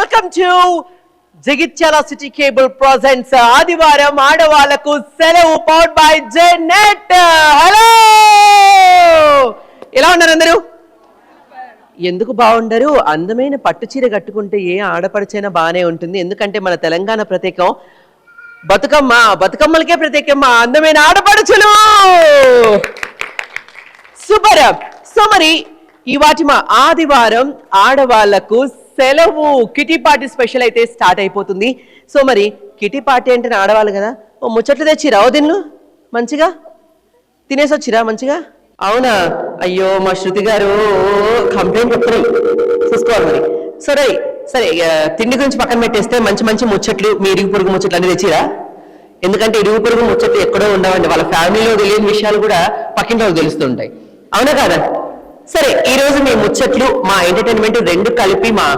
Welcome to Jagtial city cable presents ఆదివారం ఆడవాళ్లకు సెలవు పవర్డ్ బై జెనెట్. హలో, ఎలా ఉన్నారు అందరూ? ఎందుకు బాగుండరు? అందమైన పట్టు చీర కట్టుకుంటే ఏ ఆడపడిచైనా బాగానే ఉంటుంది. ఎందుకంటే మన తెలంగాణ ప్రత్యేకం బతుకమ్మ, బతుకమ్మలకే ప్రత్యేకం అందమైన ఆడపడుచులు. సూపర్. సో మరి ఈ వాటి మా ఆదివారం ఆడవాళ్లకు సెలవు కిటీ పార్టీ స్పెషల్ అయితే స్టార్ట్ అయిపోతుంది. సో మరి కిటీ పార్టీ అంటే ఆడవాళ్ళు కదా, ఓ ముచ్చట్లు తెచ్చిరా దీనిలో మంచిగా తినేసి వచ్చిరా మంచిగా? అవునా? అయ్యో మా శృతి గారు కంప్లైంట్ చెప్తారు, చూసుకోవాలి మరి. సరే సరే, తిండి గురించి పక్కన పెట్టేస్తే మంచి మంచి ముచ్చట్లు, మీ ఇరుగు పొరుగు ముచ్చట్లు అన్ని తెచ్చిరా? ఎందుకంటే ఇరుగు పొరుగు ముచ్చట్లు ఎక్కడో ఉండవండి, వాళ్ళ ఫ్యామిలీలో తెలియని విషయాలు కూడా పక్కింటి వాళ్ళకి తెలుస్తుంటాయి, అవునా కాదా? సరే, ఈ రోజు మీ ముచ్చట్లు మా ఎంటర్టైన్మెంట్ రెండు కలిపి మా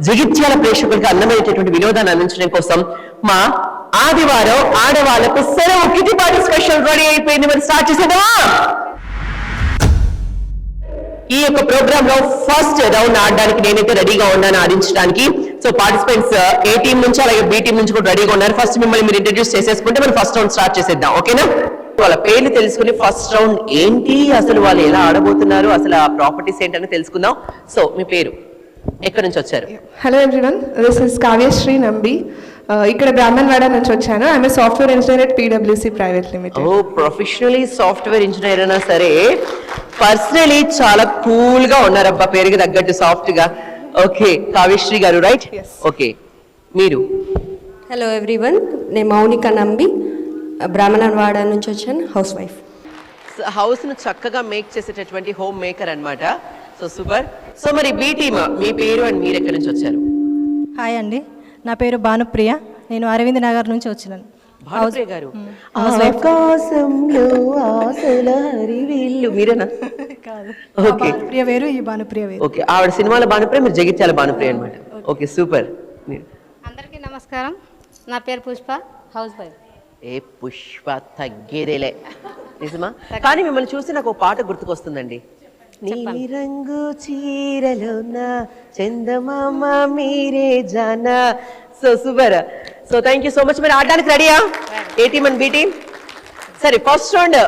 జగిత్యాల ప్రేక్షకులకు అందమైనటువంటి వినోదాన్ని అందించడం కోసం మా ఆదివారం ఆడవాళ్లకు సెలవు కిటీ పార్టీ స్పెషల్ రెడీ అయిపోయింది. మరి స్టార్ట్ చేసేద్దామా? ఈ యొక్క ప్రోగ్రామ్ లో ఫస్ట్ రౌండ్ ఆడడానికి నేనైతే రెడీగా ఉన్నాను ఆడించడానికి. సో పార్టిసిపెంట్స్ ఏ టీం నుంచి అలాగే బి టీం నుంచి కూడా రెడీగా ఉన్నారు. ఫస్ట్ మిమ్మల్ని మీరు ఇంట్రడ్యూస్ చేసేసుకుంటే మనం ఫస్ట్ రౌండ్ స్టార్ట్ చేసేద్దాం, ఓకేనా? వాళ్ళ పేర్లు తెలుసుకుని ఫస్ట్ రౌండ్ ఏంటి, అసలు వాళ్ళు ఎలా ఆడబోతున్నారు, అసలు ఆ ప్రాపర్టీస్ ఏంటని తెలుసుకుందాం. సో మీ పేరు, ఎక్కడి నుంచి వచ్చారు? Hello everyone, this is Kavyashree Nambi. ఇక్కడ బ్రాహ్మణ్వాడ నుంచి వచ్చాను. I'm a software engineer at PwC private limited. Oh, professionally software engineer అయినా సరే పర్సనలీ చాలా కూల్ గా ఉన్నారబ్బా, పేరుకి తగ్గట్టు సాఫ్ట్ గా. ఓకే, కావ్యశ్రీ గారు రైట్? ఓకే, మీరు? హలో ఎవ్రీవన్, నేను మౌనిక నంబి, బ్రాహ్మణవాడ నుంచి వచ్చాను, హౌస్ వైఫ్. హౌస్ ను చక్కగా మేక్ చేసేటటువంటి హోమ్ మేకర్ అన్నమాట. So super. సో మరి బి టీమ్, మీ పేరు అండ్ మీరు ఎక్కడి నుంచి వచ్చారు? హాయ్ అండి, నా పేరు భానుప్రియ, నేను అరవింద్ నగర్ నుంచి వచ్చినాను. భానుప్రియ గారు, ఆకాశంలో ఆశల హరివిల్లు మీరేనా? కాదు, ఓకే, ప్రియ వేరు, ఈ భానుప్రియ వేరు. ఓకే, ఆవిడ సినిమాల భానుప్రియ, మీరు జగిత్యాల భానుప్రియ అన్నమాట. Okay super. అందరికీ నమస్కారం, నా పేరు పుష్ప, హౌస్ వైఫ్. ఏ పుష్ప తగ్గేదేలే నిజమా? కానీ మిమ్మల్ని చూసి నాకు ఒక పాట గుర్తుకొస్తుందండి. నీ రంగు చీరలోన చందమామ మీరే జానా. So super. So thank you so much. మీరు ఆడడానికి రెడీయా? A team and B team? సరే, first round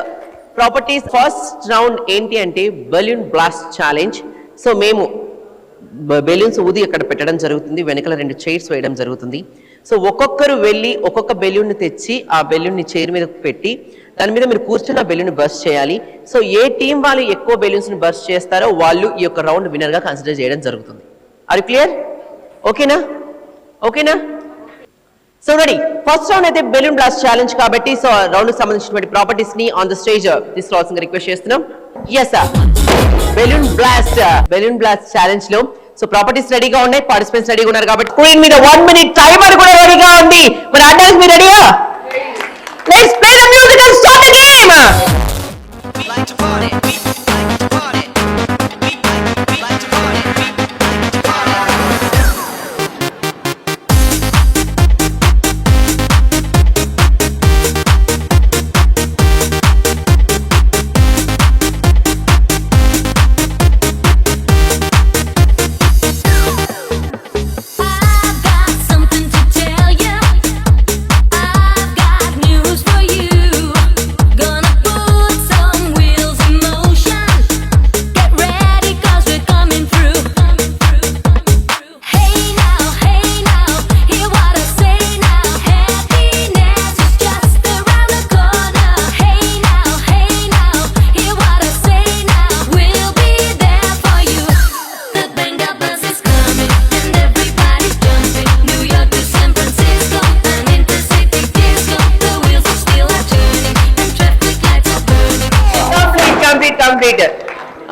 properties. First round ఏంటి అంటే బెలూన్ బ్లాస్ట్ ఛాలెంజ్. సో మేము బెలూన్స్ ఊది అక్కడ పెట్టడం జరుగుతుంది, వెనకాల 2 చైర్స్ వేయడం జరుగుతుంది. సో ఒక్కొక్కరు వెళ్ళి ఒక్కొక్క బెలూన్ తెచ్చి ఆ బెలూన్ని చైర్ మీద పెట్టి దాని మీద మీరు కూర్చున్న బెలూన్ బర్స్ట్ చేయాలి. సో ఏ టీం వాళ్ళు ఎక్కువ బెలూన్స్ ని బర్స్ట్ చేస్తారో వాళ్ళు ఈ యొక్క రౌండ్ విన్నర్ గా కన్సిడర్ చేయడం జరుగుతుంది. Are clear? ఓకేనా? ఓకేనా? So ready. ఫస్ట్ రౌండ్ అయితే బెలూన్ బ్లాస్ట్ ఛాలెంజ్ కాబట్టి సో రౌండ్ కి సంబంధించినటువంటి ప్రాపర్టీస్ ని ఆన్ ద స్టేజ్ తీసుకోవాల్సిందిగా రిక్వెస్ట్ చేస్తున్నాం. Yes sir, balloon blast challenge లో సో ప్రాపర్టీస్ రెడీగా ఉన్నాయి, పార్టిసిపెంట్స్ రెడీగా ఉన్నారు కాబట్టి స్క్రీన్ మీద 1 minute టైమర్ కూడా రెడీగా ఉంది. మరి ఆడడానికి మీరు రెడీయా? Let's play the music and start the game.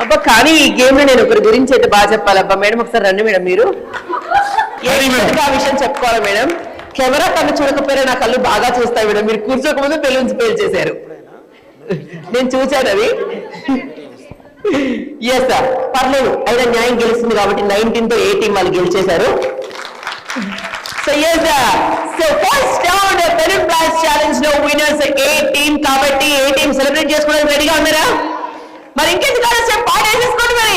అబ్బా, కానీ ఈ గేమ్ లో నేను ఒకరి గురించి అయితే బాగా చెప్పాలబ్బా. మేడం ఒకసారి రండి మేడం, మీరు ఆ విషయం చెప్పుకోవాలి మేడం. కెమెరా కన్ను చూడకపోయినా నా కళ్ళు బాగా చూస్తాయి మేడం. మీరు కూర్చోకముందు బెలూన్స్ పేల్ చేశారు, నేను చూశాను అవి. ఎస్ సార్, పర్లేదు, అయినా న్యాయం గెలుస్తుంది కాబట్టి 19 తో ఏ టీం వాళ్ళు గెలిచేశారు. So yes sir, so first round balloon blast challenge లో విన్నర్స్ ఏ టీం కాబట్టి ఏ టీం సెలబ్రేట్ చేసుకోవడానికి రెడీగా ఉన్నారా? మరి ఇంకెందుకు ఆలస్యం, పాట వేసేసుకోండి మరి.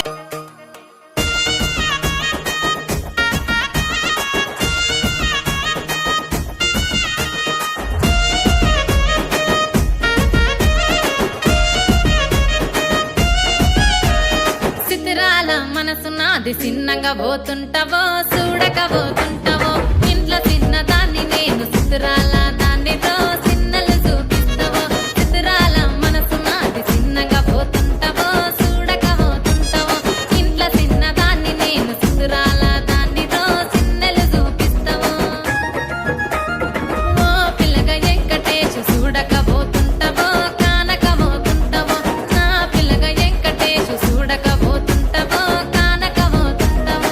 నాది చిన్నగా పోతుంటావో చూడక పోతుంటావో ఇంట్లో చిన్నదాన్ని నేను చిత్రాల దాన్నితో చిన్నలు చూపిస్తావో చిత్రాల మనసు నాది చిన్నగా పోతుంటావో చూడక పోతుంటావో ఇంట్లో చిన్నదాన్ని నేను చిత్రాల దాన్నితో చిన్నలు చూపిస్తావో ఓ పిల్లగా వెంకటేశు చూడక పోతుంటావో కానక పోతుంటావో నా పిల్లగా వెంకటేశు చూడక పోతుంటావో కానక పోతుంటావో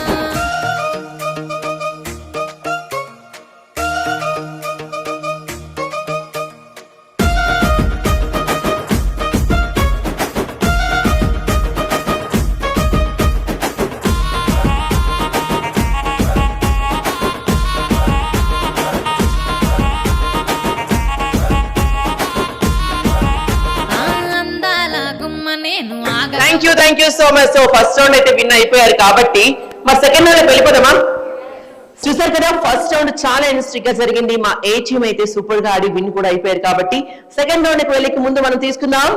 అందాల గుమ్మ నేను ఆగ thank you so much. So first round అయితే విన్ అయిపోయారు కాబట్టి మరి సెకండ్ రౌండ్ వెళ్ళిపోదామా? చూసారు కదా, ఫస్ట్ రౌండ్ చాలా ఇంట్రెస్టింగ్ గా జరిగింది. మా ఏ టీమ్ అయితే సూపర్ గా ఆడి విన్ కూడా అయిపోయారు కాబట్టి సెకండ్ రౌండ్ కి వెళ్ళే ముందు మనం తీసుకుందాం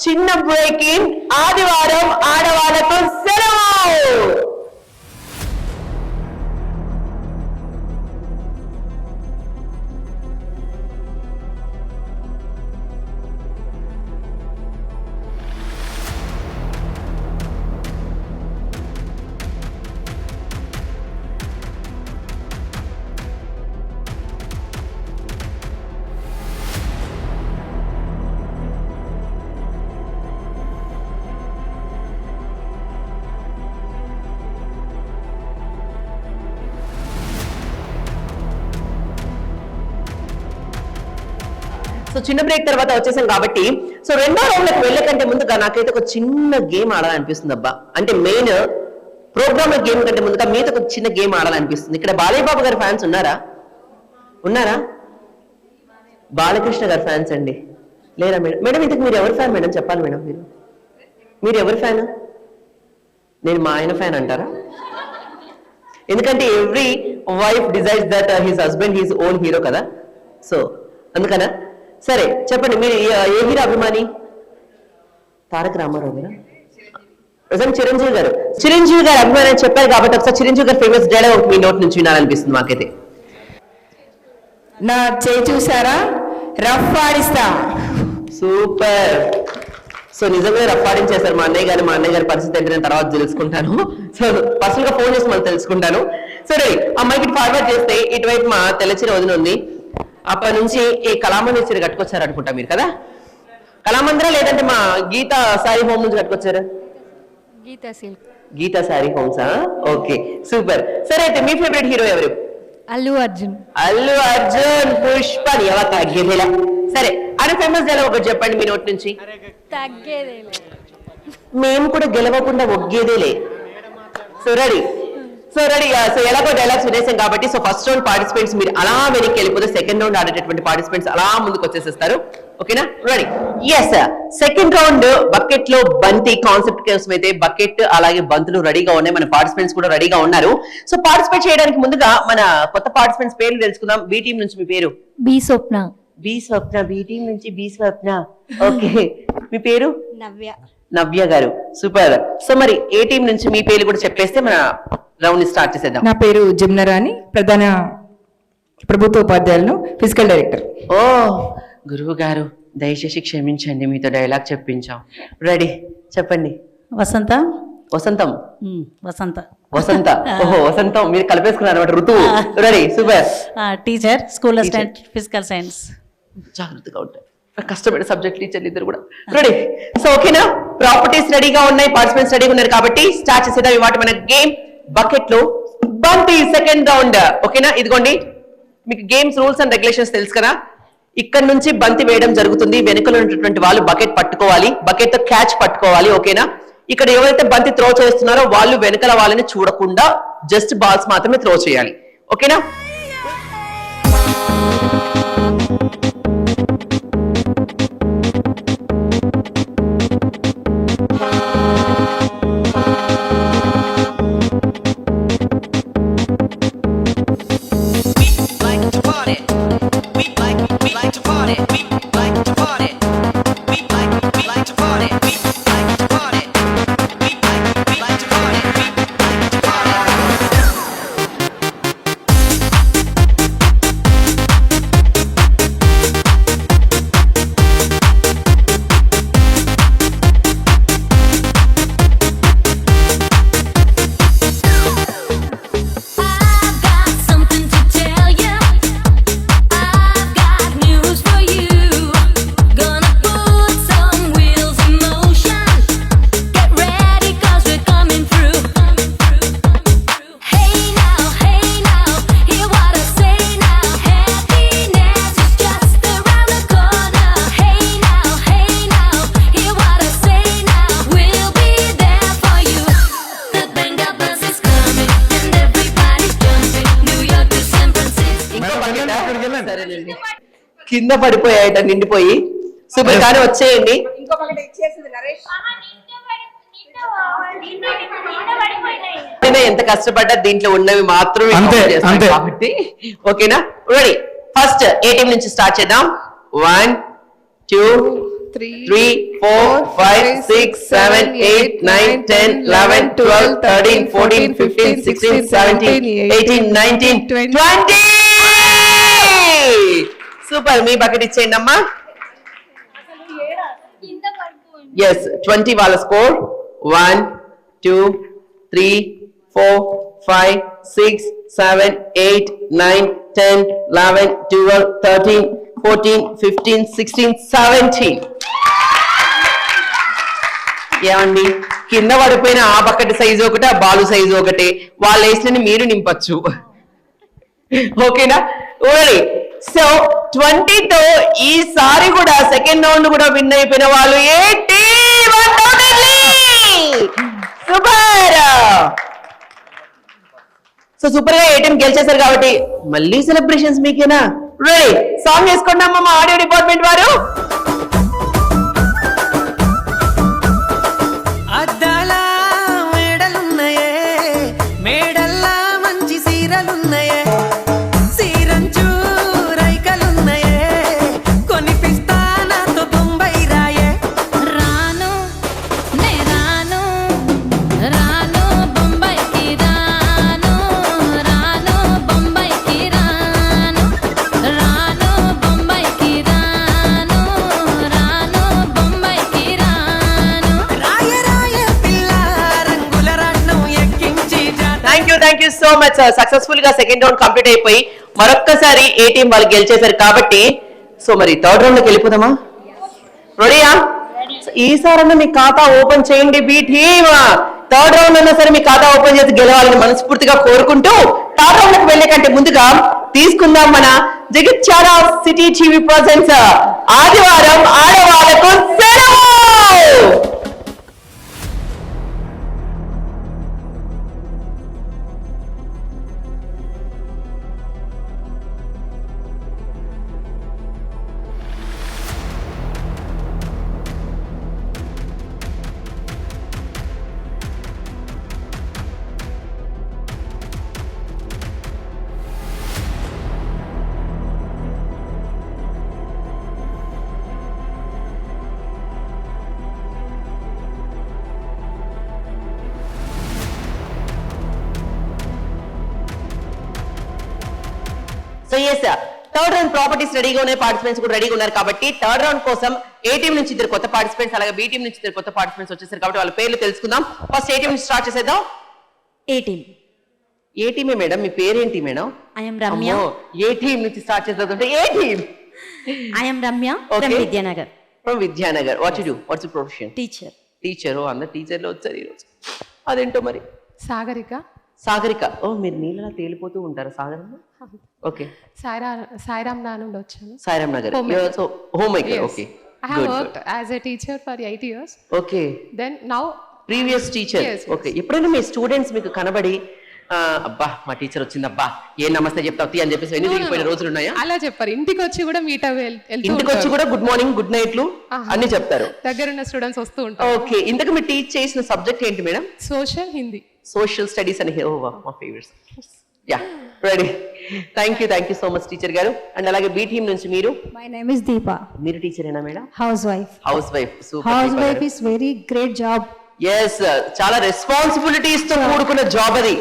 చిన్న బ్రేక్. ఇన్ ఆదివారం ఆడవాళ్ళకు సెలవు. సో చిన్న బ్రేక్ తర్వాత వచ్చేసాం కాబట్టి సో రెండో రౌండ్ లకు వెళ్ళే కంటే ముందుగా నాకైతే ఒక చిన్న గేమ్ ఆడాలనిపిస్తుంది అబ్బా. అంటే మెయిన్ ప్రోగ్రామ్ గేమ్ కంటే ముందుగా మీతో ఒక చిన్న గేమ్ ఆడాలనిపిస్తుంది. ఇక్కడ బాలయ్య బాబు గారి ఫ్యాన్స్ ఉన్నారా? బాలకృష్ణ గారి ఫ్యాన్స్ అండి లేరా మేడం? మేడం ఇంతకు మీరు ఎవరు ఫ్యాన్ మేడం చెప్పాలి మేడం. మీరు ఎవరు ఫ్యాన్? నేను మా ఆయన ఫ్యాన్ అంటారా? ఎందుకంటే every wife desires that his husband his own hero కదా, సో అందుకనా. సరే చెప్పండి, మీరు ఏ హీరో అభిమాని? తారక రామారావు గారు, చిరంజీవి గారు అభిమాని అని చెప్పారు కాబట్టి ఒకసారి చిరంజీవి గారు ఫేమస్ డైలాగ్ మీ నోట్ నుంచి వినాలనిపిస్తుంది మాకైతే. నా చేయి చూసారా, రఫ్ ఆడిస్తా. సూపర్. సో నిజంగా రఫ్ ఆడించేశారు మా అన్నయ్య గారి పరిస్థితి ఏంటి నేను తర్వాత తెలుసుకుంటాను. సో పర్సనల్ గా ఫోన్ చేసి మళ్ళీ తెలుసుకుంటాను. సరే ఆ మైక్ ఫార్వర్డ్ చేస్తే ఇటువైపు మా తెల్లచిన వదిన ఉంది. అప్పటి నుంచి ఈ కళామందిర్ చీర కట్టుకొచ్చారు అనుకుంటా మీరు కదా? కళామందిరా లేదంటే మా గీతా సారీ హోమ్ నుంచి కట్టుకొచ్చారు? గీతా సారీ హోమ్సా? Okay super. సరే అయితే మీ ఫేవరెట్ హీరో ఎవరు? అల్లు అర్జున్. పుష్ప ఎలా తగ్గేదేలా. సరే అని ఫేమస్ డైలాగ్ ఒకటి చెప్పండి మీ నోటి నుంచి. మేము కూడా గెలవకుండా ఒగ్గేదేలే. So ready. సో ఎలాగో డైలాగ్స్ వినేసాం కాబట్టి సో ఫస్ట్ రౌండ్ పార్టిసిపెంట్స్ మీరు అలా వెనక్కి వెళ్ళిపోతే సెకండ్ రౌండ్ ఆడేటటువంటి పార్టిసిపెంట్స్ అలా ముందుకు వచ్చేసేస్తారు. ఓకేనా? Ready? Yes. Second round bucket లో బంతి కాన్సెప్ట్ కోసం అయితే బకెట్ అలాగే బంతులు రెడీగా ఉన్నాయి. మన పార్టిసిపెంట్స్ కూడా రెడీగా ఉన్నారు. సో పార్టిసిపేట్ చేయడానికి ముందుగా మన కొత్త పార్టిసిపెంట్స్ పేర్లు తెలుసుకుందాం. బి టీం నుంచి మీ పేరు? బి స్వప్న. బి టీం నుంచి బి స్వప్న. ఓకే మీ పేరు? నవ్య గారు. సూపర్. సో మరి ఏ టీం నుంచి మీ పేర్లు కూడా చెప్పేస్తే మన రౌండ్ స్టార్ట్ చేసేద్దాం. నా పేరు జిమ్నరాణి, ప్రధాన ప్రభుత్వ ఉపాధ్యాయులను, ఫిజికల్ డైరెక్టర్. ఓ గురువు గారు దయచేసి క్షమించండి, మీతో డైలాగ్ చెప్పించాం. రెడీ చెప్పండి. వసంతం. ఓహో వసంతం మీరు కలిపేసుకున్నారు అనమాట, ఋతువు. Ready super. Teacher, school assistant, physical science. జాగ్రత్తగా ఉంటాయి, కష్టపడే సబ్జెక్ట్ టీచర్లు ఇద్దరు కూడా. రెడీ? సో ఓకేనా, ప్రాపర్టీస్ రెడీగా ఉన్నాయి, పార్టిసిపెంట్స్ రెడీగా ఉన్నారు కాబట్టి స్టార్ట్ చేసేద్దాం ఇవాళ మన గేమ్ బకెట్ లో బంతి సెకండ్ రౌండ్. ఓకేనా? ఇదిగోండి మీకు గేమ్స్ రూల్స్ అండ్ రెగ్యులేషన్స్ తెలుసు కదా. ఇక్కడ నుంచి బంతి వేయడం జరుగుతుంది, వెనుకలో ఉన్నటువంటి వాళ్ళు బకెట్ పట్టుకోవాలి, బకెట్ తో క్యాచ్ పట్టుకోవాలి. ఓకేనా? ఇక్కడ ఎవరైతే బంతి త్రో చేస్తున్నారో వాళ్ళు వెనకాల వాళ్ళని చూడకుండా జస్ట్ బాల్స్ మాత్రమే త్రో చేయాలి. ఓకేనా? సరేనండి. కింద పడిపోయాయట నిండిపోయి. సూపర్, కానీ వచ్చేయండి. ఎంత కష్టపడ్డా దీంట్లో ఉన్నవి మాత్రమే చేస్తాం కాబట్టి ఓకేనా. రెడీ, ఫస్ట్ ఏ టీం నుంచి స్టార్ట్ చేద్దాం. 1 2 3 4 5 6 7 8 9 10 11 12 13 14 15 16 17 18 19 20. సూపర్, మీ బకెట్ ఇచ్చేయండి అమ్మా. ఎస్, 20 వాళ్ళ స్కోర్. 1 2 3 4 5 6 7 8 9 10 11 12 13 14 15 16 17. ఏమండి, కింద పడిపోయిన ఆ బకెట్ సైజు ఒకటి, ఆ బాలు సైజు ఒకటి. వాళ్ళు వేసిన మీరు నింపచ్చు. ఓకేనా. సో 20తో ఈసారి కూడా సెకండ్ రౌండ్ కూడా విన్ అయిపోయిన వాళ్ళు సూపర్. సో సూపర్ గా 18 గెలిచేశారు కాబట్టి మళ్ళీ సెలబ్రేషన్స్ మీకేనా. రెడీ, సాంగ్ వేసుకోండి అమ్మ మా ఆడియో డిపార్ట్మెంట్ వారు. అద్దాల మేడలున్నాయే, మేడల్లా మంచి సీరలున్నాయే, సీరంచు రైకలున్నాయే, కొనిపిస్తా నాతో బొంబాయి రాయే. రాను నే రాను రాను బొంబాయికి రాను రాను బొంబాయికి రాను రాను బొంబాయికి రాను రాను బొంబాయికి రాను. రాయ రాయ పిల్ల రంగుల రాట్నం ఎక్కించి thank you so much. Successful గా సెకండ్ రౌండ్ కంప్లీట్ అయిపోయి మరొక్కసారి ఏ టీం వాళ్ళు గెలిచేశారు కాబట్టి సో మరి థర్డ్ రౌండ్ లోకి వెళ్ళిపోదామా. రెడీయా? ఈసారన్నా మీ ఖాతా ఓపెన్ చేయండి బి టీమ్. థర్డ్ రౌండ్ అన్నా సరే మీ ఖాతా ఓపెన్ చేసి గెలవాలని మనస్ఫూర్తిగా కోరుకుంటూ థర్డ్ రౌండ్ కి వెళ్లే కంటే ముందుగా తీసుకుందాం మన జగిత్యాల సిటీ టీవీ ప్రెజెంట్స్ ఆదివారం ఆడవాళ్లకు సెలవు. So yes, third round properties రెడీగా ఉన్నాయి, పార్టిసిపెంట్స్ కూడా రెడీగా ఉన్నారు కాబట్టి థర్డ్ రౌండ్ కోసం ఏ టీం నుంచి ఇద్దరు కొత్త పార్టిసిపెంట్స్ అలాగే బి టీం నుంచి ఇద్దరు కొత్త పార్టిసిపెంట్స్ వచ్చేసారు కాబట్టి వాళ్ళ పేర్లు తెలుసుకుందాం. ఫస్ట్ ఏ టీం నుంచి స్టార్ట్ చేసేద్దాం. A team. ఏ టీమే మేడం, మీ పేరేంటి madam? I am Ramya. A team నుంచి స్టార్ట్ చేసేదంటే A team. I am Ramya from Vidyanagar. From Vidyanagar. What you do? What's your profession? Teacher. Teacher. అందరు టీచర్లు వచ్చారు ఈరోజు. అదేంటో మరి. సాగరిక. సాగరిక. ఓ, మీరు నీళ్ళలా తేలిపోతూ ఉంటారా సాగరమ్మ? ఓకే. సాయిరామ్ నుండి వచ్చాను. Sairam Nagar. So home maker. Okay. I have worked as a teacher for 8 years. Okay. Then now previous teacher. Yes. Okay. ఎప్పుడైనా మీ స్టూడెంట్స్ మీకు కనబడి అబ్బా మా టీచర్ వచ్చింది అబ్బా ఏ నమస్తే చెప్తావు అని చెప్పేసి ఎన్ని దిగిపోయిన రోజులు ఉన్నాయా? అలా చెప్పారు. ఇంటికి వచ్చి కూడా మీట్ ఇంటికి వచ్చి కూడా గుడ్ మార్నింగ్ గుడ్ నైట్లు అన్ని చెప్తారు. దగ్గరున్న స్టూడెంట్స్ వస్తూ ఉంటారు. ఓకే. ఇంతకు మీరు టీచ్ చేసిన సబ్జెక్ట్ ఏంటి madam? Social Hindi. Social studies అని. ఓ వా, మా favourites. Yeah, ready. Thank you so much teacher గారు. అండ్ అలాగే బి టీమ్ నుంచి మీరు? My name is Deepa. మీరు టీచరేనా madam? Housewife. Housewife. Super. Housewife is very great job. Yes, చాలా responsibilities తో కూడుకున్న జాబ్ అది.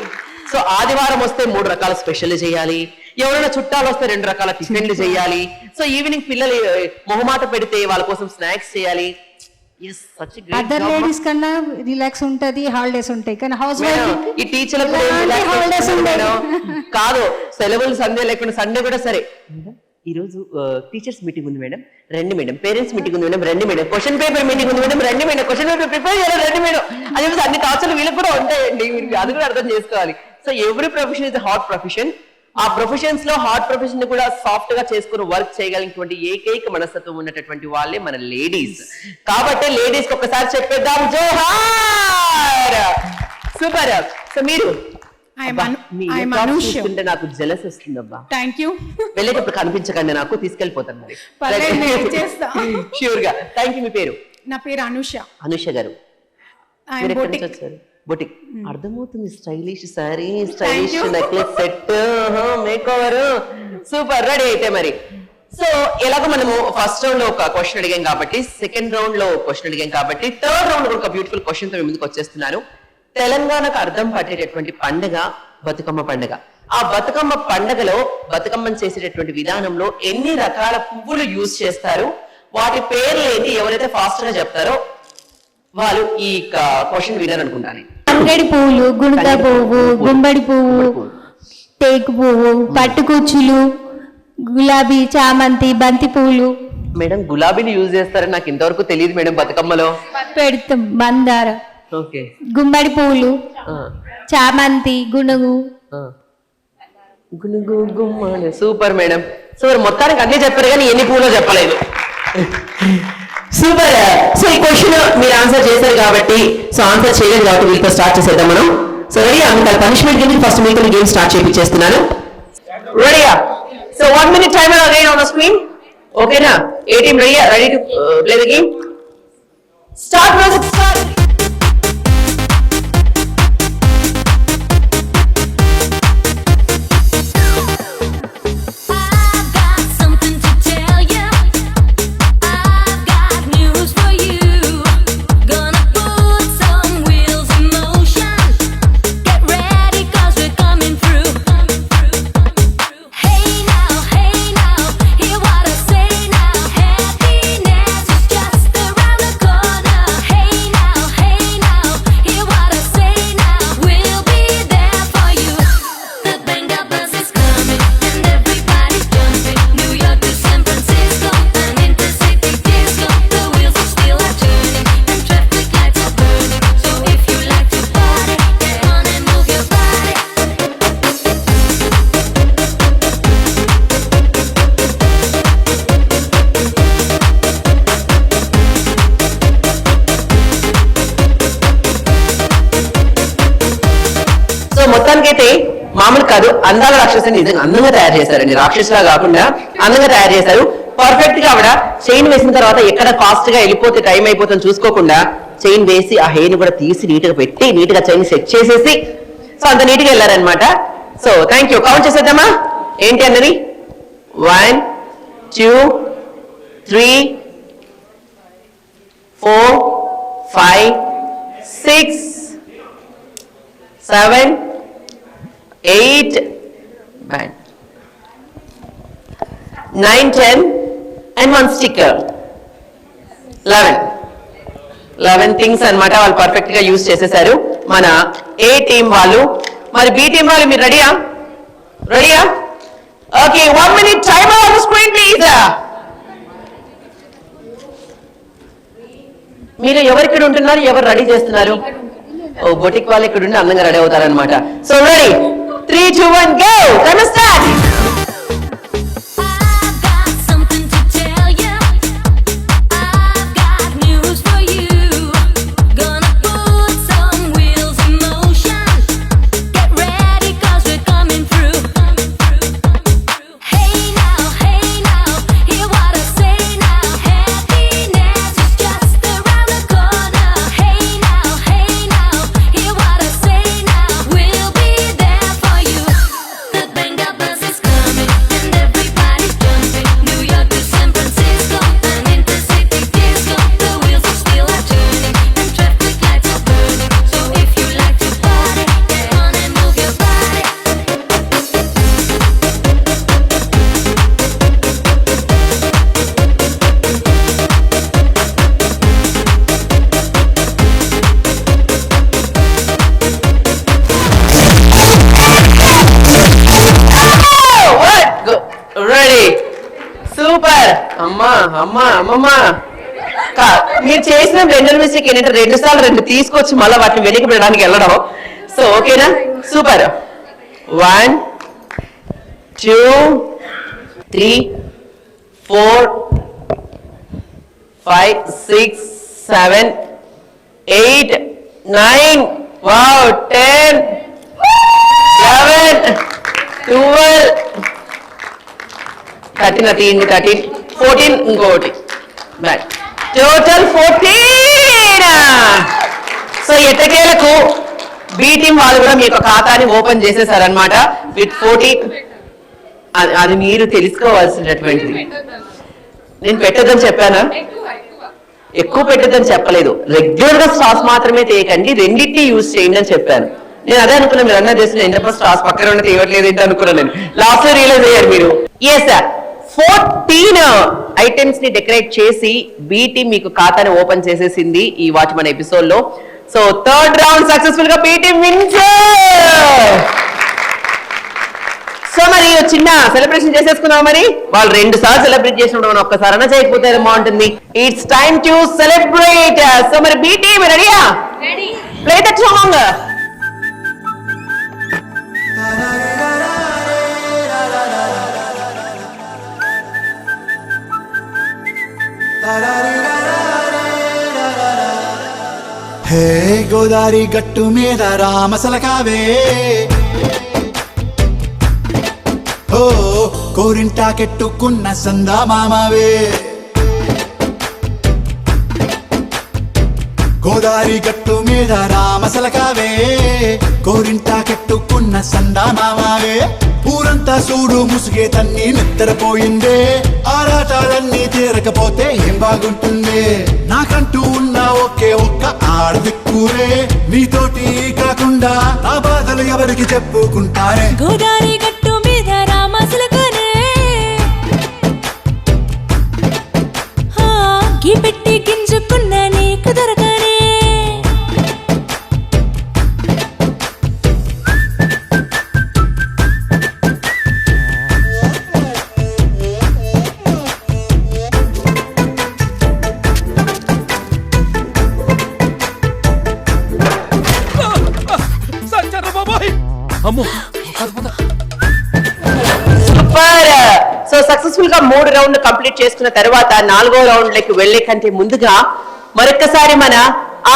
సో ఆదివారం వస్తే 3 రకాల స్పెషల్ చేయాలి, ఎవరైనా చుట్టాలు వస్తే 2 రకాల టిఫిన్లు చేయాలి, సో ఈవినింగ్ పిల్లలు మొహమాట పెడితే వాళ్ళ కోసం స్నాక్స్ చేయాలి. అదర్ లేడీస్ కన్నా రిలాక్స్ ఉంటది, హాలిడేస్ ఉంటాయి, కానీ హౌస్ వైఫ్ ఈ టీచర్లకు హాలిడేస్ ఉంటాయి కాదు. సెలవులు సండే లేకుండా సండే కూడా సరే. ఈ రోజు టీచర్స్ మీటింగ్ ఉంది మేడం, రండి మేడం. పేరెంట్స్ మీటింగ్ ఉంది మేడం, రండి మేడం. క్వశ్చన్ పేపర్ మీటింగ్ ఉంది మేడం, రండి మేడం. క్వశ్చన్ పేపర్ ప్రిపేర్ చేయాలి, రండి మేడం. అని చెప్పేసి అన్ని టార్చర్లు వీళ్ళకి కూడా ఉంటాయండి, మీరు అది కూడా అర్థం చేసుకోవాలి. So every profession is hot profession. ఆ ప్రొఫెషన్స్ లో హార్ట్ ప్రొఫెషన్ ని కూడా సాఫ్ట్ గా చేసుకుని వర్క్ చేయగలిగినటువంటి ఏకైక మనస్తత్వం ఉన్నటువంటి వాళ్ళే మన లేడీస్. కాబట్టి లేడీస్ కి ఒక్కసారి చెప్పేద్దాం జోహార్. సూపర్. సో మీరు? మీ I'm earphones Anusha. చూస్తుంటే నాకు జెలస్ వస్తుందబ్బా. Thank you. వెళ్ళేటప్పుడు కనిపించకండి, నాకు తీసుకెళ్ళిపోతాను మరి. పర్లేదు, నేను చేస్తా. ష్యూర్ గా. Thank you. మీ పేరు? నా పేరు అనుష. అనుష గారు, I'm మీరు ఎక్కడి నుంచి boutique. వచ్చారు? బొటిక్. అర్థమవుతుంది. Stylish sorry, stylish necklace set, make over. Super. Ready అయితే మరి. సో ఎలాగో మనము ఫస్ట్ రౌండ్ లో ఒక క్వశ్చన్ అడిగాం కాబట్టి, సెకండ్ రౌండ్ లో క్వశ్చన్ అడిగాం కాబట్టి, థర్డ్ రౌండ్ లో ఒక బ్యూటిఫుల్ క్వశ్చన్ తో మీ ముందుకు వచ్చేస్తున్నాను. తెలంగాణకు అర్థం పట్టేటటువంటి పండుగ బతుకమ్మ పండుగ. ఆ బతుకమ్మ పండుగలో బతుకమ్మను చేసేటటువంటి విధానంలో ఎన్ని రకాల పువ్వులు యూజ్ చేస్తారు, వాటి పేర్లు ఏంటి, ఎవరైతే ఫాస్ట్ గా చెప్తారో వాళ్ళు ఈ క్వశ్చన్ వినర్ అనుకుంటాను. అంగడి పువ్వులు, గుణక పువ్వు, గుమ్మడి పువ్వు, టేకు పువ్వు, పట్టుకుచ్చులు, గులాబీ, చామంతి, బంతి పువ్వులు. మేడం గులాబీని యూజ్ చేస్తారని నాకు ఇంతవరకు తెలియదు మేడం బతుకమ్మలో. పెడతాం. మందార, ఓకే, గుమ్మడి పువ్వులు, చామంతి, గునుగు. గునుగు గుమ్మ. Super madam, super. మొత్తానికి అన్ని చెప్పారు కానీ ఎన్ని పూలో చెప్పలేదు. సూపర్. సో ఈ క్వశ్చన్ మీరు ఆన్సర్ చేశారు కాబట్టి, సో ఆన్సర్ చేయలేదు కాబట్టి వీళ్ళతో స్టార్ట్ చేసేద్దాం మనం. సో రెడీయా? మీకు పనిష్మెంట్ కింద ఫస్ట్ మీతో గేమ్ స్టార్ట్ చేయించేస్తున్నాను. రెడీయా? So 1 minute timer again on the screen. ఓకేనా? ఏ టీమ్ రెడీయా? Ready to play the game? Start music start. మొత్తానికైతే మామూలు కాదు, అందాల రాక్షసుని నిజంగా అందంగా తయారు చేశారండి. రాక్షసులా కాకుండా అందంగా తయారు చేశారు. పర్ఫెక్ట్ గా ఆవిడ చైన్ వేసిన తర్వాత ఎక్కడ ఫాస్ట్ గా వెళ్ళిపోతే టైం అయిపోతుంది చూసుకోకుండా చైన్ వేసి ఆ హెయిర్ ని కూడా తీసి నీట్ గా పెట్టి నీట్ గా చైన్ సెట్ చేసేసి సో అంత నీట్ గా వెళ్ళారనమాట. So thank you. కౌంట్ చేసేద్దామా ఏంటి అన్నది? 1 2 3 4 5 6 7 8 9 10 and 1 sticker. 11 థింగ్స్ అన్నమాట వాళ్ళు పర్ఫెక్ట్ గా యూజ్ చేసేసారు మన ఏ టీం వాళ్ళు. మరి బి టీం వాళ్ళు మీరు రెడీయా? Okay, 1 minute timer on the screen please. మీరు ఎవరిక్కడ ఉంటున్నారు, ఎవరు రెడీ చేస్తున్నారు? ఓ బొటిక్ వాళ్ళు ఇక్కడ ఉండి అందంగా రెడీ అవుతారనమాట. So ready 3 2 1 go. Time start. అమ్మమ్మా మీరు చేసిన రెండో మిస్టేక్ ఏంటంటే 2 సార్లు 2 తీసుకొచ్చి మళ్ళీ వాటిని వెనక్కి పెట్టడానికి వెళ్ళడం. సో ఓకేనా? సూపర్. 1 2 3 4 5 6 7 8 9 wow 10 11, 12, 13, 14 ఇంకోటి టోటల్ 14. సో ఎట్టకేలకు బి టీం వాళ్ళు కూడా మీ యొక్క ఖాతాని ఓపెన్ చేసేసారనమాట విత్ 14. అది మీరు తెలుసుకోవాల్సినటువంటిది. నేను పెట్టదని చెప్పానా? ఎక్కువ పెట్టదని చెప్పలేదు. రెగ్యులర్ గా స్టార్స్ మాత్రమే తీయకండి, రెండింటినీ యూజ్ చేయండి అని చెప్పాను. నేను అదే అనుకున్నాను, మీరు అన్నా చేసిన ఎంత స్టార్స్ పక్కన ఉన్న తీయట్లేదు ఏంటి అనుకున్నాను. నేను లాస్ట్ లో రియలైజ్ అయ్యారు మీరు. ఎస్ సార్, 14 ఐటమ్స్ ని డెకరేట్ చేసి బి టీం మీకు ఖాతాని ఓపెన్ చేసేసింది ఈ వాచ్ మన ఎపిసోడ్ లో. సో థర్డ్ రౌండ్ సక్సెస్ఫుల్ గా బి టీం విన్స్. సో మరి చిన్న సెలబ్రేషన్ చేసేసుకుందాం. మరి వాళ్ళు 2 సార్లు సెలబ్రేట్ చేసినప్పుడు మనం ఒక్కసారైనా చేయకపోతే బాగుంటుంది. It's time to celebrate. So మరి బి టీం రెడీయా? Play that song. Hey Godari గట్టు మీద రామసలకావే, ఓ కోరింటాకెట్టుకున్న సందా మామవే. గోదారి గట్టు మీద రామసలకావే, కోరింటాకెట్టుకున్న సందా మామవే. ఊరంతా సూడు ముసుగే తన్ని నిద్రపోయిందే, ఆరాటాలన్నీ తీరకపోతే ఏం బాగుంటుంది. నాకంటూ ఉన్న ఒకే ఒక్క ఆడదిక్కురే, నీతోటి కాకుండా నా బాధలు ఎవరికి చెప్పుకుంటారే. గోదారి గట్టు మీద రామసలకనే గీ పెట్టి గింజుకున్న నీకు దొరకనే. సూపర్. సో సక్సెస్ఫుల్ గా 3 రౌండ్లు కంప్లీట్ చేసుకున్న తర్వాత 4వ రౌండ్ లకి వెళ్లే కంటే ముందుగా మరొకసారి మన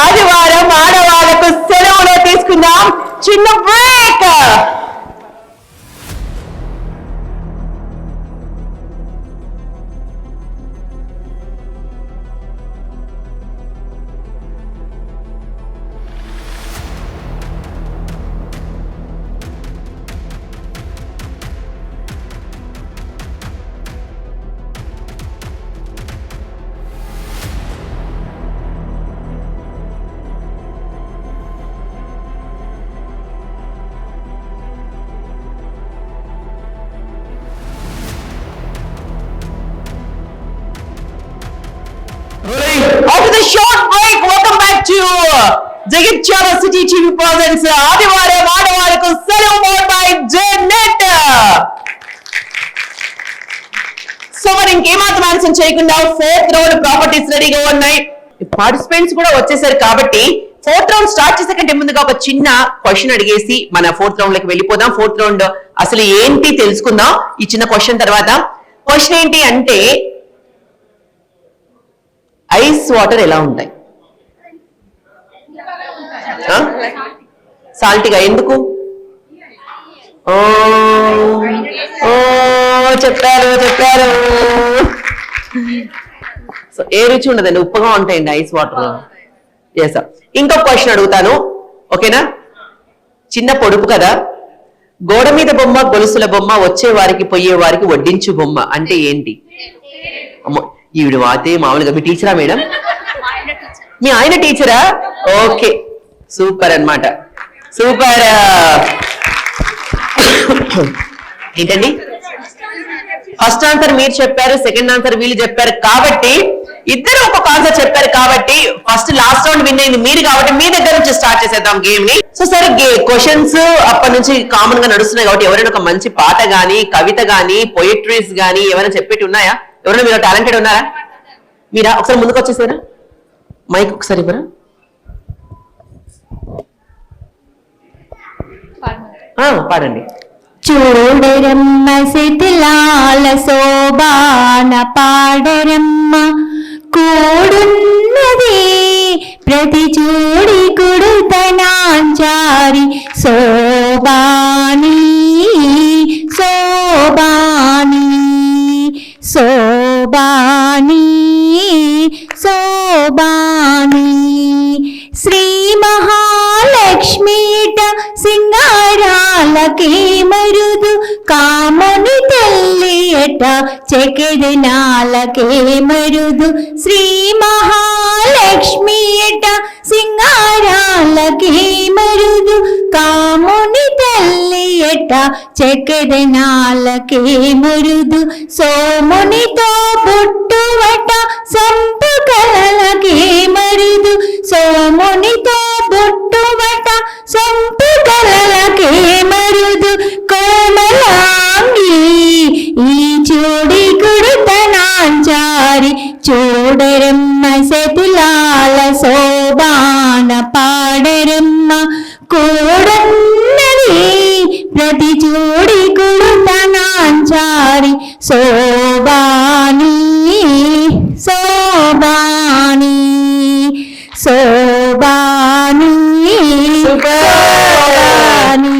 ఆదివారం ఆడవాళ్లకు సెలవులో తీసుకుందాం చిన్న break. After the short break, welcome back to Jagitchala City TV presents ఆదివారం ఆడవాళ్లకు సెలవు మోడ్ బై జెనెట్. సో మరి ఇంకేమాత్రం ఆలస్యం చేయకుండా 4th రౌండ్ ప్రాపర్టీస్ రెడీగా ఉన్నాయి. పార్టిసిపెంట్స్ కూడా వచ్చేసారు కాబట్టి 4th రౌండ్ స్టార్ట్ చేసే కంటే ముందుగా ఒక చిన్న క్వశ్చన్ అడిగేసి మన 4th రౌండ్ లోకి వెళ్ళిపోదాం. 4th రౌండ్ అసలు ఏంటి తెలుసుకుందాం ఈ చిన్న క్వశ్చన్ తర్వాత. క్వశ్చన్ ఏంటి అంటే, ఐస్ వాటర్ ఎలా ఉంటాయి? సాల్టీగా. ఎందుకు? చెప్పారు. సో ఏ రుచి ఉండదండి, ఉప్పుగా ఉంటాయండి ఐస్ వాటర్. ఎస్. ఇంకో క్వశ్చన్ అడుగుతాను, ఓకేనా? చిన్న పొడుపు కదా. గోడ మీద బొమ్మ, గొలుసుల బొమ్మ, వచ్చే వారికి పోయే వారికి వడ్డించు బొమ్మ అంటే ఏంటి? అమ్మో, ఈవిడ వాతే మామూలుగా. మీ టీచరా మేడం? మీ ఆయన టీచరా? ఓకే, సూపర్ అన్నమాట. సూపర్. ఏంటండి, ఫస్ట్ ఆన్సర్ మీరు చెప్పారు, సెకండ్ ఆన్సర్ వీళ్ళు చెప్పారు కాబట్టి ఇద్దరు ఒక్కొక్క ఆన్సర్ చెప్పారు కాబట్టి ఫస్ట్ లాస్ట్ రౌండ్ విన్ అయింది మీరు కాబట్టి మీ దగ్గర నుంచి స్టార్ట్ చేసేద్దాం గేమ్ ని. సో సరే, క్వశ్చన్స్ అప్పటి నుంచి కామన్ గా నడుస్తున్నాయి కాబట్టి ఎవరైనా ఒక మంచి పాట గానీ, కవిత గానీ, పోయిట్రీస్ గానీ ఏమైనా చెప్పేటి ఉన్నాయా? ఎవరైనా మీరు టాలెంటెడ్ ఉన్నారా? మీరా? ఒకసారి ముందుకు వచ్చేసారా? మైక్ ఒకసారి ఇవ్వరా? పాడండి. చూడరమ్మ శిథిలాల శోభాన పాడరమ్మ, కూడున్నది ప్రతి చూడి కుడుతనాంచారి శోభాని ఎట చెకెది నాలకే మరుదు శ్రీ మహాలక్ష్మి ఎట సింగారాలకే మరుదు కాముని తల్లి ఎట చెకెది నాలకే మరుదు సోమునితో పుట్టువట సంపు కలలకే మరుదు సోమునితో పుట్టువట సంపు కలలకే మరుదు కోమలాంగి ఈ చూడి కుడుతనాంచారి చూడరమ్మ సతులాల శోభాన పాడరమ్మ కూడన్నది ప్రతి చూడి కుడుతనాంచారి శోభాని శోభాని శోభాని శోభాని.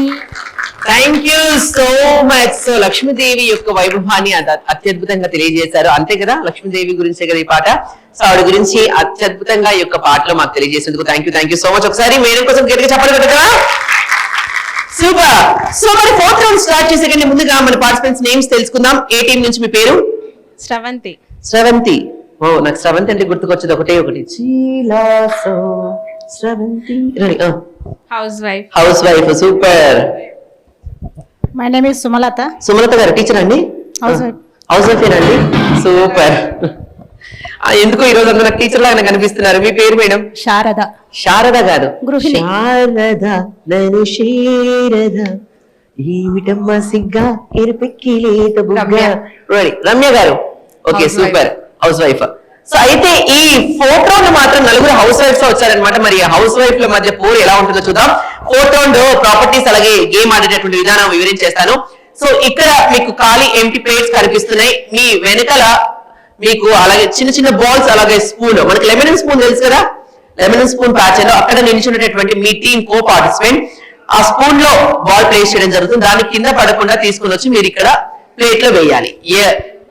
Thank you so much. So Lakshmidevi యొక్క వైభవాన్ని అత్యద్భుతంగా తెలియజేశారు, అంతే కదా? లక్ష్మీదేవి గురించే కదా ఈ పాట. సో ఆవిడ గురించి అత్యద్భుతంగా ఈ యొక్క పాటలో మాకు తెలియజేసేందుకు థ్యాంక్ యూ సో మచ్. ఒకసారి మేడం కోసం గట్టిగా చెప్పాలి కదా. సూపర్. సో మరి 4th రౌండ్ స్టార్ట్ చేసే కంటే ముందుగా మన పార్టిసిపెంట్స్ నేమ్స్ తెలుసుకుందాం. ఏ టీం నుంచి మీ పేరు? శ్రవంతి. శ్రవంతి. ఓ, నాకు శ్రవంతి అంటే గుర్తుకొచ్చేది ఒకటి చీలాసో Sravanthi. Housewife. Housewife. Super. My name is Sumalatha. Sumalatha గారు టీచర్ అండి? Housewife. హౌస్ వైఫ్ ఏనండి? సూపర్. ఎందుకు ఈ రోజు అందరూ నాకు టీచర్ లాగా కనిపిస్తున్నారు. మీ పేరు మేడం? శారద. శారద గారు. గృహిణి. శారద నను శారద ఏమిటమ్మ సిగ్గా ఎరుపెక్కిలేత బుగ్గ. రెడీ. రమ్య గారు. Okay, super. House wife. So అయితే ఈ 4th రౌండ్ మాత్రం 4 హౌస్ వైఫ్స్ వచ్చారనమాట. మరి హౌస్ వైఫ్ ల మధ్య పోరు ఎలా ఉంటుందో చూద్దాం. 4th రౌండ్ ప్రాపర్టీస్ అలాగే గేమ్ ఆడేటటువంటి విధానం వివరించేస్తాను. సో ఇక్కడ మీకు ఖాళీ ఎంటీ ప్లేట్స్ కనిపిస్తున్నాయి. మీ వెనకాల మీకు అలాగే చిన్న చిన్న బాల్స్, అలాగే స్పూన్, మనకి లెమన్ స్పూన్ తెలుసు కదా, లెమన్ స్పూన్ ప్యాచ్ లో అక్కడ నిల్చున్నటువంటి మీ టీం కో పార్టిసిపెంట్ ఆ స్పూన్ లో బాల్ ప్లేస్ చేయడం జరుగుతుంది. దాని కింద పడకుండా తీసుకుని వచ్చి మీరు ఇక్కడ ప్లేట్ లో వేయాలి.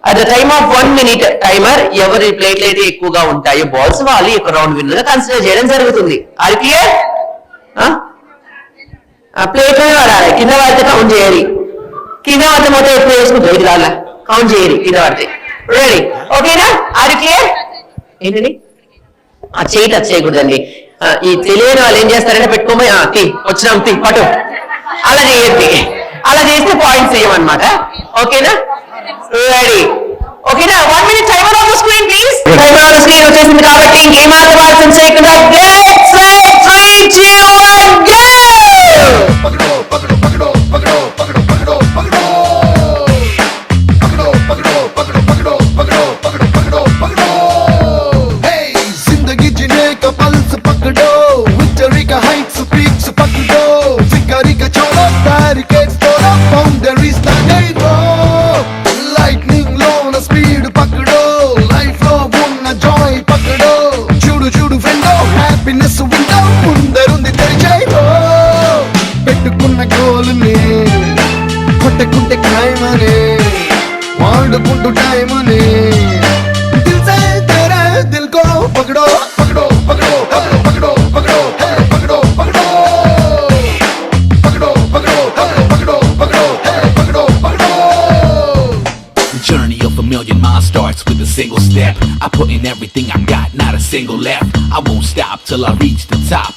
At the time of 1 minute timer ఎవరి ప్లేట్లు అయితే ఎక్కువగా ఉంటాయో బాల్స్ వాళ్ళు ఈ రౌండ్ విన్నర్ గా కన్సిడర్ చేయడం జరుగుతుంది. అది క్లియర్? ప్లేట్ లోనే వాడాలి, కింద వాడితే కౌంట్ చేయాలి. కింద వాడితే మొత్తం ఎప్పుడు వేసుకుంటారు, ఇది రాళ్ళ కౌంట్ చేయాలి కింద వాడితే. రెడీ? ఓకేనా? అది క్లియర్? ఏంటండి ఆ చేయి టచ్ చేయకూడదండి. ఈ తెలియని వాళ్ళు ఏం చేస్తారంటే పెట్టుకోమని వచ్చినాం పటు అలా చేయద్ది. అలా చేస్తే పాయింట్స్ వేయమన్నమాట. ఓకేనా? రెడీ? ఓకేనా? 1 minute timer on the screen please. Timer on the screen వచ్చేసింది కాబట్టి ఇంకేం ఆటవాల్సిన చేయకుండా గెట్ సెట్ 3 2 1 గో. పకడో పకడో పకడో పకడో పకడో పకడో పకడో పకడో పకడో పకడో పకడో పకడో పకడో పకడో పకడో. హే जिंदगी जीने का पल्स पकड़ो, विक्ट्री का हाइट्स पीक्स पकड़ो, शिकारी का छोड़ो बैरिकेड्स तोड़ो, बाउंड्रीज ना नहीं रो, lightning low na speed पकड़ो, life లో ఉన్న joy పకड़ो, చూడు చూడు ఫ్రెండో హ్యాపీనెస్ విండో ముందరుంది తెరిచేయో, పెట్టుకున్న గోల్ని కొట్టుకుంటే ఖాయమని వాడుకుంటూ టైమని దిల్ సే తెరా దిల్ కో పకడో పకడో పకడో పకడో పకడో పకడో హే పకడో పకడో పకడో పకడో పకడో పకడో హే పకడో పకడో. The journey of a million miles starts with a single step. I put in everything I got, not a single left. I won't stop till I reach the top.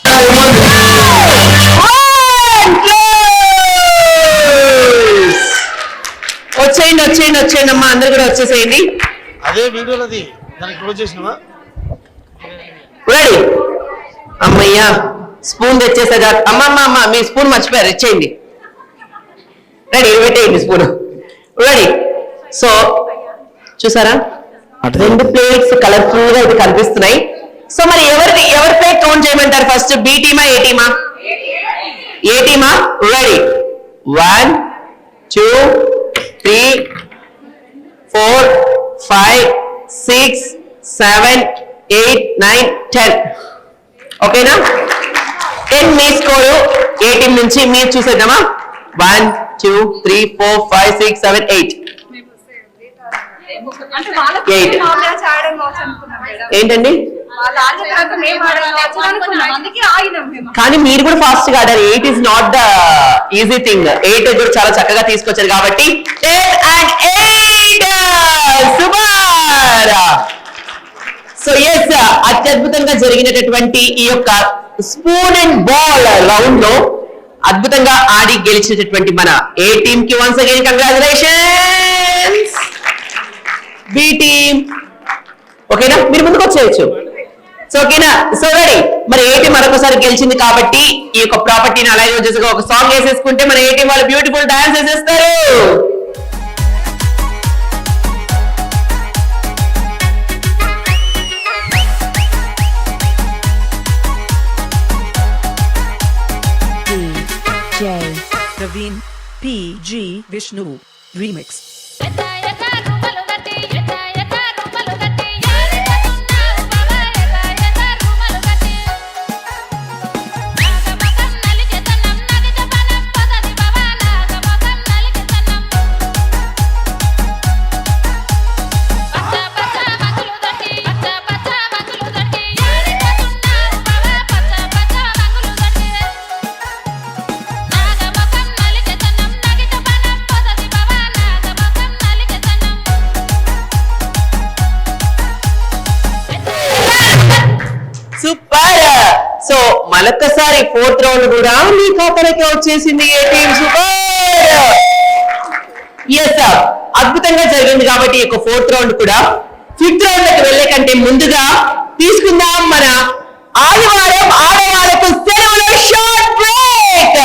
వచ్చేయండి వచ్చేయండి వచ్చేయండి అమ్మా, అందరు కూడా వచ్చేసేయండి. అదే వీడియోలది దాన్ని క్లోజ్ చేసినావా? రెడీ? అమ్మయ్యా స్పూన్ తెచ్చేసేదా? అమ్మ మీ స్పూన్ మర్చిపోయారు, ఇచ్చేయండి. రెడీ? పెట్టేయండి స్పూన్. రెడీ? సో చూసారా 2 ప్లేట్స్ కలర్ఫుల్ గా ఇది కనిపిస్తున్నాయి. సో మరి ఎవరి ప్లేట్ కౌంట్ చేయమంటారు ఫస్ట్? బి టీమా ఏ టీమా? ఏ టీమా? రెడీ? 1 2 3 4 5 6 7 8 9 10. ఓకేనా? 10 మీ స్కోరు ఏ టీం నుంచి మీరు చూసేద్దామా? 1 2 3 4 5 6 7 8. ఏంటండి? కానీ మీరు కూడా ఫాస్ట్ గా ఆడారు. 8 is not the easy thing. 8 కూడా చాలా చక్కగా తీసుకొచ్చారు కాబట్టి 10 and 8. అత్యద్భుతంగా జరిగినటువంటి ఈ యొక్క స్పూన్ అండ్ బాల్ రౌండ్ లో అద్భుతంగా ఆడి గెలిచినటువంటి మన ఏ టీమ్ కి once again congratulations. B team ఓకేనా, మీరు ముందుకు వచ్చేయచ్చు. సో ఓకేనా, సో రెడీ. మరి ఏ టీం మరొకసారి గెలిచింది కాబట్టి ఈ యొక్క ప్రాపర్టీని అలాగే వచ్చేసి ఒక సాంగ్ వేసేసుకుంటే మన ఏ టీం వాళ్ళు బ్యూటిఫుల్ డాన్స్ వేసేస్తారు. Praveen PG Vishnu remix. Super. So మరొకసారి 4th రౌండ్ కూడా మీ ఖాతాలోకి వచ్చేసింది ఏ టీం. సూపర్. ఎస్, అద్భుతంగా జరిగింది కాబట్టి ఈ యొక్క 4th రౌండ్ కూడా 5th రౌండ్ లోకి వెళ్లే కంటే ముందుగా తీసుకుందాం మన ఆదివారం ఆడవాళ్ళకు సెలవులో short break.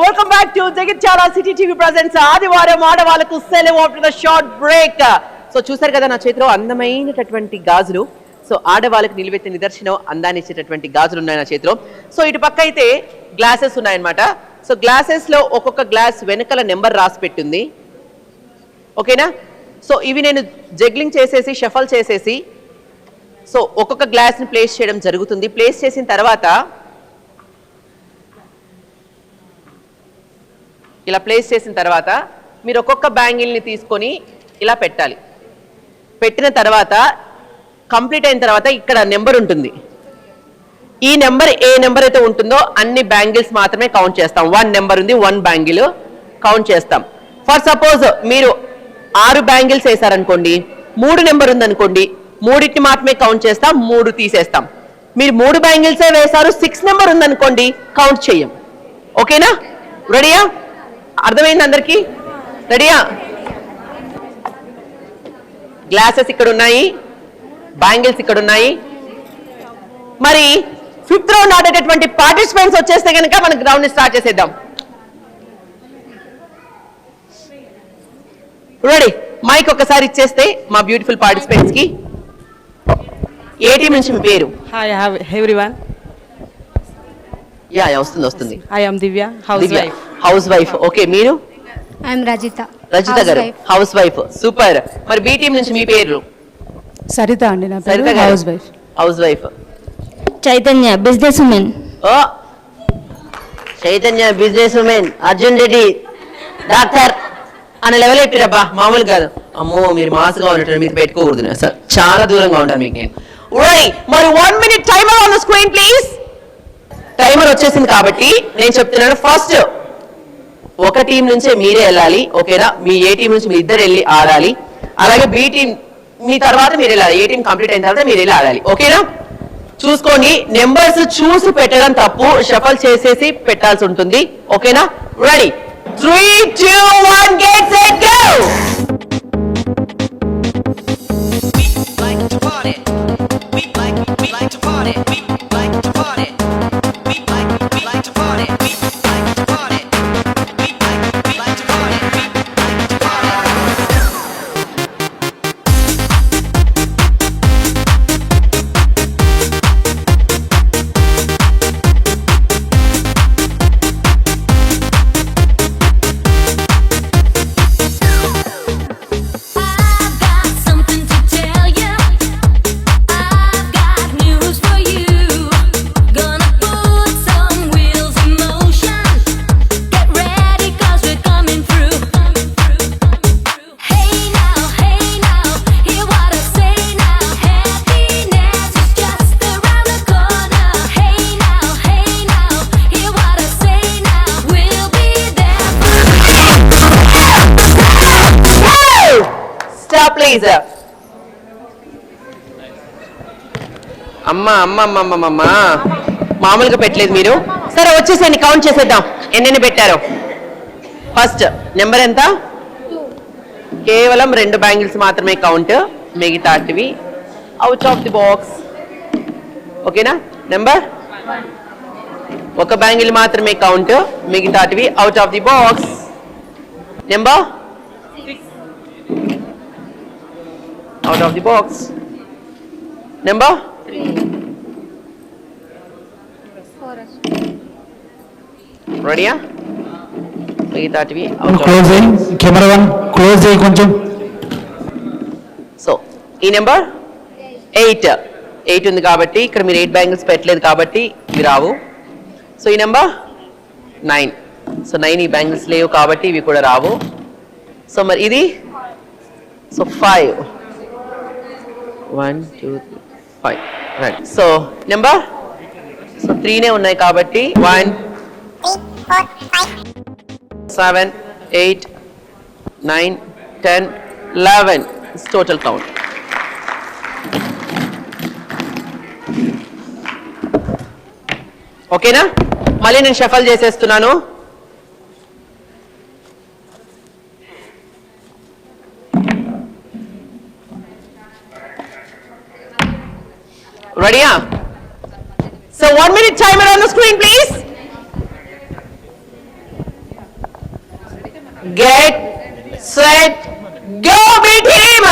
Welcome back to Jagtial city TV presents ఆదివారం ఆడవాళ్ళకు సెలవు after the short break. So చూసారు కదా నా చేతిలో అందమైనటువంటి గాజులు. సో ఆడవాళ్ళకు నిలువెత్తే నిదర్శనం అందాన్ని ఇచ్చేటటువంటి గాజులు ఉన్నాయి నా చేతిలో. సో ఇటు పక్క అయితే గ్లాసెస్ ఉన్నాయన్నమాట. సో గ్లాసెస్ లో ఒక్కొక్క గ్లాస్ వెనకాల నెంబర్ రాసి పెట్టింది. ఓకేనా, సో ఇవి నేను జగ్లింగ్ చేసేసి షఫల్ చేసేసి సో ఒక్కొక్క గ్లాస్ ని ప్లేస్ చేయడం జరుగుతుంది. ప్లేస్ చేసిన తర్వాత ఇలా ప్లేస్ చేసిన తర్వాత మీరు ఒక్కొక్క బ్యాంగిల్ని తీసుకొని ఇలా పెట్టాలి. పెట్టిన తర్వాత కంప్లీట్ అయిన తర్వాత ఇక్కడ నెంబర్ ఉంటుంది. ఈ నెంబర్ ఏ నెంబర్ అయితే ఉంటుందో అన్ని బ్యాంగిల్స్ మాత్రమే కౌంట్ చేస్తాం. 1 నెంబర్ ఉంది, 1 బ్యాంగిల్ కౌంట్ చేస్తాం. ఫర్ సపోజ్ మీరు 6 బ్యాంగిల్స్ వేసారనుకోండి, 3 నెంబర్ ఉందనుకోండి, 3టిని మాత్రమే కౌంట్ చేస్తాం, 3 తీసేస్తాం. మీరు 3 బ్యాంగిల్సే వేశారు, 6 నెంబర్ ఉందనుకోండి, కౌంట్ చేయం. ఓకేనా, రెడీయా? అర్థమైంది అందరికి? రెడీయా? గ్లాసెస్ ఇక్కడ ఉన్నాయి, బ్యాంగిల్స్ ఇక్కడ ఉన్నాయి. మరి 5th రౌండ్ ఆడేటటువంటి పార్టిసిపెంట్స్ వచ్చేస్తే కనుక మన గ్రౌండ్ ని స్టార్ట్ చేసేద్దాం. రెడీ? మైక్ ఒకసారి ఇచ్చేస్తే మా బ్యూటిఫుల్ పార్టిసిపెంట్స్ కి. ఏ టీం నుంచి మీ పేరు? Hi everyone. యా వస్తుంది. I am Divya, housewife. Okay, మీరు? I am Rajitha. రజిత గారు హౌస్ వైఫ్. సూపర్. మరి బి టీం నుంచి మీ పేరు? సరిత అండి నా పేరు. సరిత గారు housewife. Chaitanya business women. Oh Chaitanya business women. Arjun Reddy doctor అన్న లెవెల్ ఎట్టిరబ్బా, మామూలు కాదు. అమ్మో మీరు మాస్గా ఉన్నట్టు మీరు పెట్టుకోకూడదు సార్, చాలా దూరంగా ఉంటాను మీకు నేను. మరి 1 minute timer on the screen please. Timer వచ్చేసింది కాబట్టి నేను చెప్తున్నాను, ఫస్ట్ ఒక టీం నుంచే మీరే వెళ్ళాలి. ఓకేనా, మీ ఏ టీం నుంచి మీ ఇద్దరు వెళ్ళి ఆడాలి. అలాగే బి టీం మీ తర్వాత మీరు వెళ్ళాలి. ఏ టీం కంప్లీట్ అయిన తర్వాత మీరు వెళ్ళి ఆడాలి. ఓకేనా, చూసుకోండి. నెంబర్స్ చూసి పెట్టడం తప్పు, షఫల్ చేసేసి పెట్టాల్సి ఉంటుంది. ఓకేనా, ready? 3, 2, 1 get set go. Please. అమ్మా అమ్మ అమ్మ అమ్మ అమ్మ మామూలుగా పెట్టలేదు మీరు. సరే వచ్చేసండి, కౌంట్ చేసేద్దాం ఎన్నెన్ని పెట్టారో. ఫస్ట్ నెంబర్ ఎంత? కేవలం 2 బ్యాంగిల్స్ మాత్రమే కౌంట్, మిగతాటివి అవుట్ ఆఫ్ ది బాక్స్. ఓకేనా? నెంబర్ 1 బ్యాంగిల్ మాత్రమే కౌంట్, మిగతాటివి out of the box. Number out of the box. Number 4. రెడీయా? మిగతాటివి క్లోజ్ చేయి, కెమెరా 1 క్లోజ్ చేయి కొంచెం. సో ఈ నెంబర్ 8 ఉంది కాబట్టి ఇక్కడ మీరు 8 బ్యాంగిల్స్ పెట్టలేదు కాబట్టి ఇవి రావు. సో ఈ నెంబర్ 9. సో 9 ఈ బ్యాంగిల్స్ లేవు కాబట్టి ఇవి కూడా రావు. సో మరి ఇది so 5. 1 2 3 5 right. So number so 3నే ఉన్నాయి కాబట్టి 1 7 8 9 10 11 is total count. ఓకేనా? మళ్ళీ నేను షఫల్ చేసేస్తున్నాను. రెడీయా? So 1 minute timer on the screen please. Get set go be team.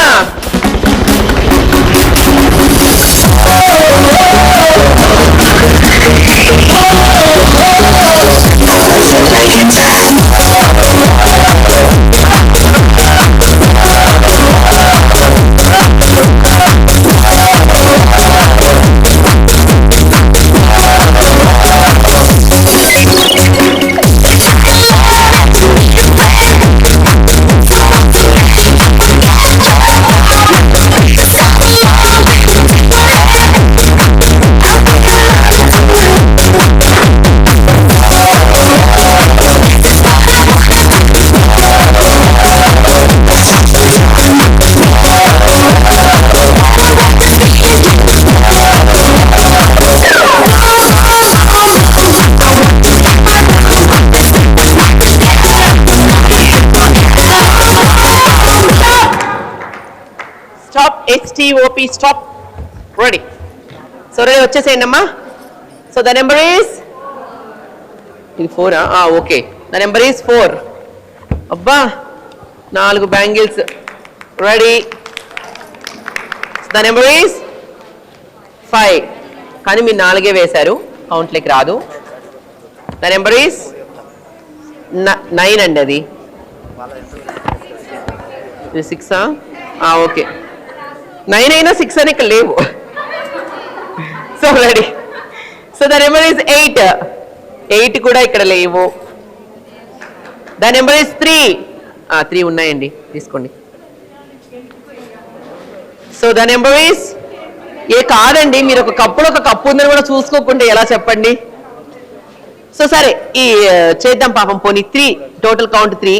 STOP stop. Ready. So ready వచ్చేసేయండి అమ్మా. So the number is ఇది 4. Okay, the number is 4. అబ్బా 4 bangles. Ready. The number is 5. కానీ మీరు 4 వేశారు, కౌంట్లోకి రాదు. The number is 9 అండి. అది 6. ఓకే, 9 అయినా 6 అని ఇక్కడ లేవు. So ready. So the number is 8 కూడా ఇక్కడ లేవు. ద నెంబర్ ఇస్ 3 ఉన్నాయండి, తీసుకోండి. సో ద నెంబర్ ఇస్ కాదండి, మీరు ఒక కప్పు ఉందని కూడా చూసుకోకుండా ఎలా చెప్పండి. సో సరే ఈ చేద్దాం పాపం, పోనీ 3 టోటల్ కౌంట్ 3.